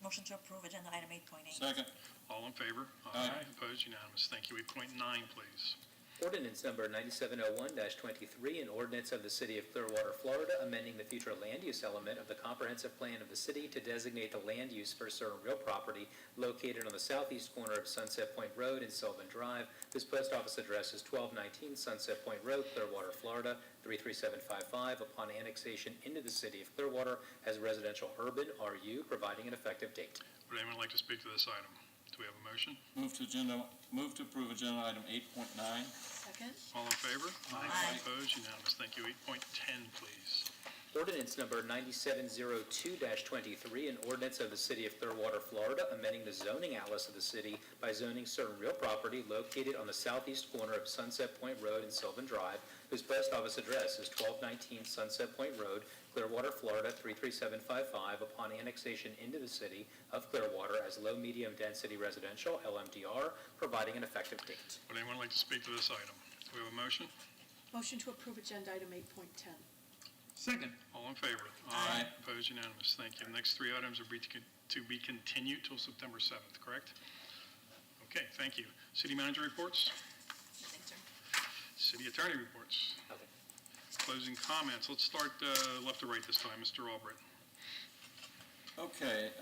Motion to approve agenda item 8.8. Second. All in favor? Aye. Opposed? Unanimous. Thank you. 8.9, please. Ordinance number 9701-23, an ordinance of the City of Clearwater, Florida, amending the future land use element of the comprehensive plan of the city to designate the land use for certain real property located on the southeast corner of Sunset Point Road and Sylvan Drive, whose post office address is 1219 Sunset Point Road, Clearwater, Florida, 33755, upon annexation into the City of Clearwater as residential urban RU, providing an effective date. Would anyone like to speak to this item? Do we have a motion? Move to approve agenda item 8.9. Second? All in favor? Aye. Opposed? Unanimous. Thank you. 8.10, please. Ordinance number 9702-23, an ordinance of the City of Clearwater, Florida, amending the zoning atlas of the city by zoning certain real property located on the southeast corner of Sunset Point Road and Sylvan Drive, whose post office address is 1219 Sunset Point Road, Clearwater, Florida, 33755, upon annexation into the City of Clearwater as low-medium density residential, LMDR, providing an effective date. Would anyone like to speak to this item? Do we have a motion? Motion to approve agenda item 8.10. Second. All in favor? Aye. Opposed? Unanimous. Thank you. The next three items are to be continued till September 7th, correct? Okay, thank you. City manager reports? Nothing, sir. City attorney reports? Okay. Closing comments. Let's start left to right this time. Mr. Albritton. Okay,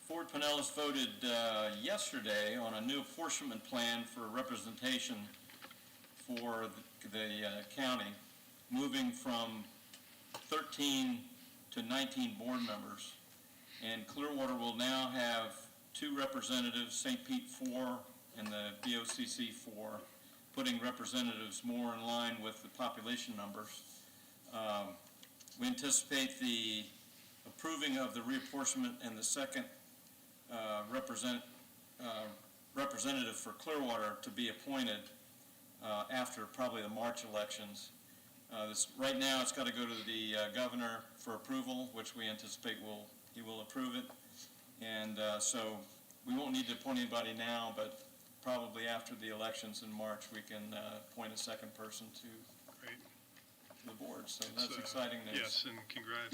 Fort Pinellas voted yesterday on a new apportionment plan for representation for the county, moving from 13 to 19 board members. And Clearwater will now have 2 representatives, St. Pete 4 and the BOCC 4, putting representatives more in line with the population numbers. We anticipate the approving of the reapportionment and the second representative for Clearwater to be appointed after probably the March elections. Right now, it's got to go to the governor for approval, which we anticipate he will approve it. And so we won't need to appoint anybody now, but probably after the elections in March, we can appoint a second person to the board. So that's exciting news. Yes, and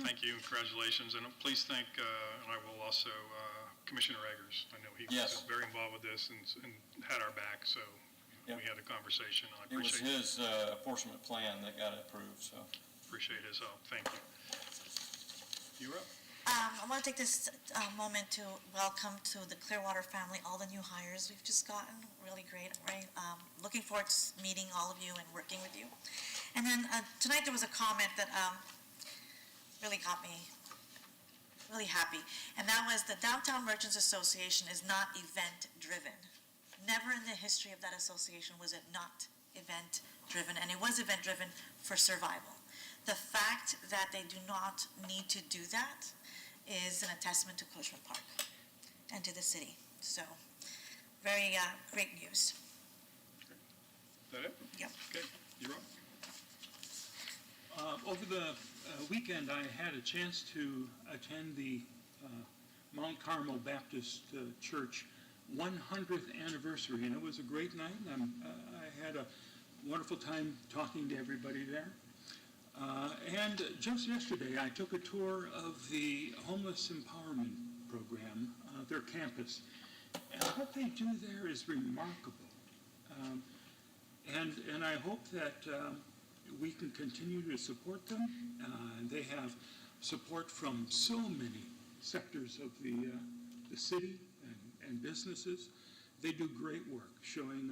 thank you and congratulations. And please thank, and I will also, Commissioner Eggers. I know he was very involved with this and had our back, so we had a conversation. I appreciate it. Was his apportionment plan that got approved, so. Appreciate his help. Thank you. You're up. I want to take this moment to welcome to the Clearwater family all the new hires we've just gotten. Really great, right? Looking forward to meeting all of you and working with you. And then tonight there was a comment that really got me really happy, and that was the Downtown Merchants Association is not event-driven. Never in the history of that association was it not event-driven, and it was event-driven for survival. The fact that they do not need to do that is an attestament to Cushman Park and to the city. So, very great news. Is that it? Yep. Okay, you're up. Over the weekend, I had a chance to attend the Mount Carmel Baptist Church 100th anniversary, and it was a great night. I had a wonderful time talking to everybody there. And just yesterday, I took a tour of the Homeless Empowerment Program, their campus. And what they do there is remarkable. And I hope that we can continue to support them. They have support from so many sectors of the city and businesses. They do great work showing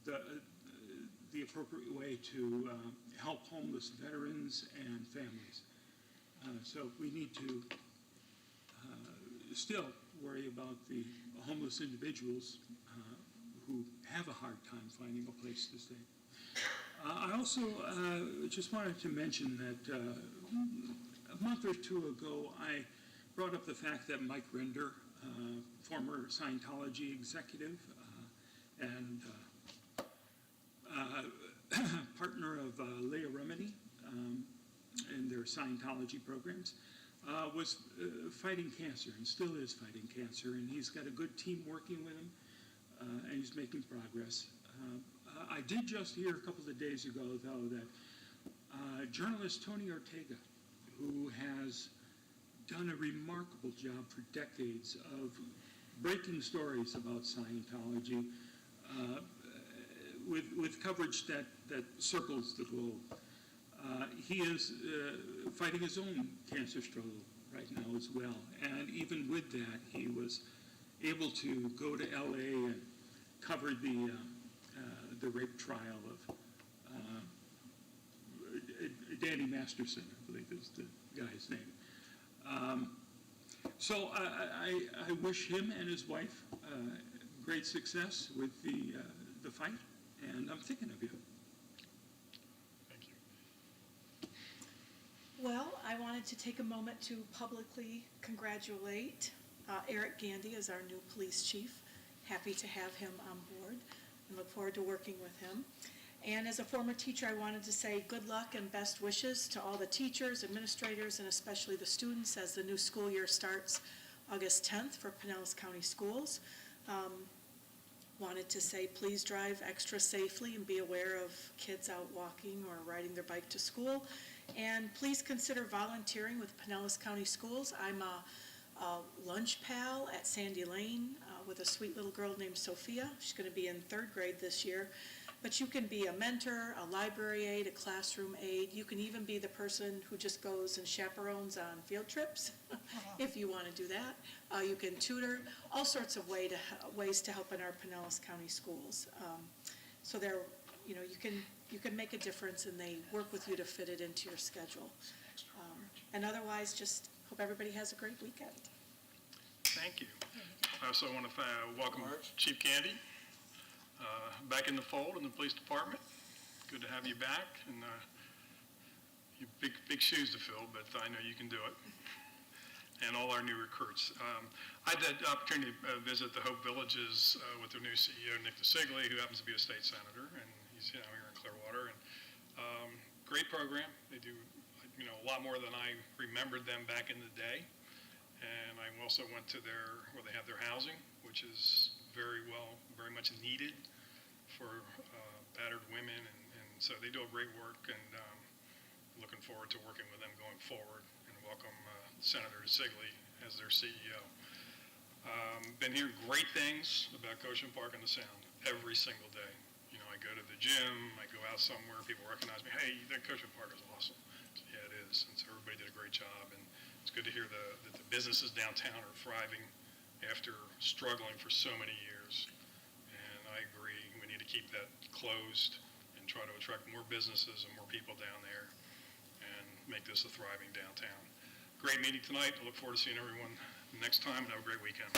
the appropriate way to help homeless veterans and families. So we need to still worry about the homeless individuals who have a hard time finding a place to stay. I also just wanted to mention that a month or two ago, I brought up the fact that Mike Render, former Scientology executive and partner of Leah Remini in their Scientology programs, was fighting cancer and still is fighting cancer, and he's got a good team working with him, and he's making progress. I did just hear a couple of days ago, though, that journalist Tony Ortega, who has done a remarkable job for decades of breaking stories about Scientology, with coverage that circles the globe. He is fighting his own cancer struggle right now as well. And even with that, he was able to go to LA and cover the rape trial of Danny Masterson, I believe is the guy's name. So I wish him and his wife great success with the fight, and I'm thinking of you. Thank you. Well, I wanted to take a moment to publicly congratulate Eric Gandy as our new police chief. Happy to have him on board and look forward to working with him. And as a former teacher, I wanted to say good luck and best wishes to all the teachers, administrators, and especially the students as the new school year starts August 10th for Pinellas County Schools. Wanted to say please drive extra safely and be aware of kids out walking or riding their bike to school. And please consider volunteering with Pinellas County Schools. I'm a lunch pal at Sandy Lane with a sweet little girl named Sophia. She's going to be in 3rd grade this year. But you can be a mentor, a library aide, a classroom aide. You can even be the person who just goes and chaperones on field trips, if you want to do that. You can tutor, all sorts of ways to help in our Pinellas County schools. So there, you can make a difference, and they work with you to fit it into your schedule. And otherwise, just hope everybody has a great weekend. Thank you. I also want to welcome Chief Gandy back in the fold in the police department. Good to have you back, and you big shoes to fill, but I know you can do it. And all our new recruits. I had the opportunity to visit the Hope Villages with their new CEO, Nick DeSigley, who happens to be a state senator, and he's here in Clearwater. And great program. They do a lot more than I remembered them back in the day. And I also went to where they have their housing, which is very much needed for battered women, and so they do a great work, and looking forward to working with them going forward, and welcome Senator DeSigley as their CEO. Been hearing great things about Goshen Park and the Sound every single day. I go to the gym, I go out somewhere, people recognize me, hey, that Goshen Park is awesome. So, yeah, it is, and so everybody did a great job, and it's good to hear that the businesses downtown are thriving after struggling for so many years. And I agree, we need to keep that closed and try to attract more businesses and more people down there and make this a thriving downtown. Great meeting tonight. I look forward to seeing everyone next time, and have a great weekend.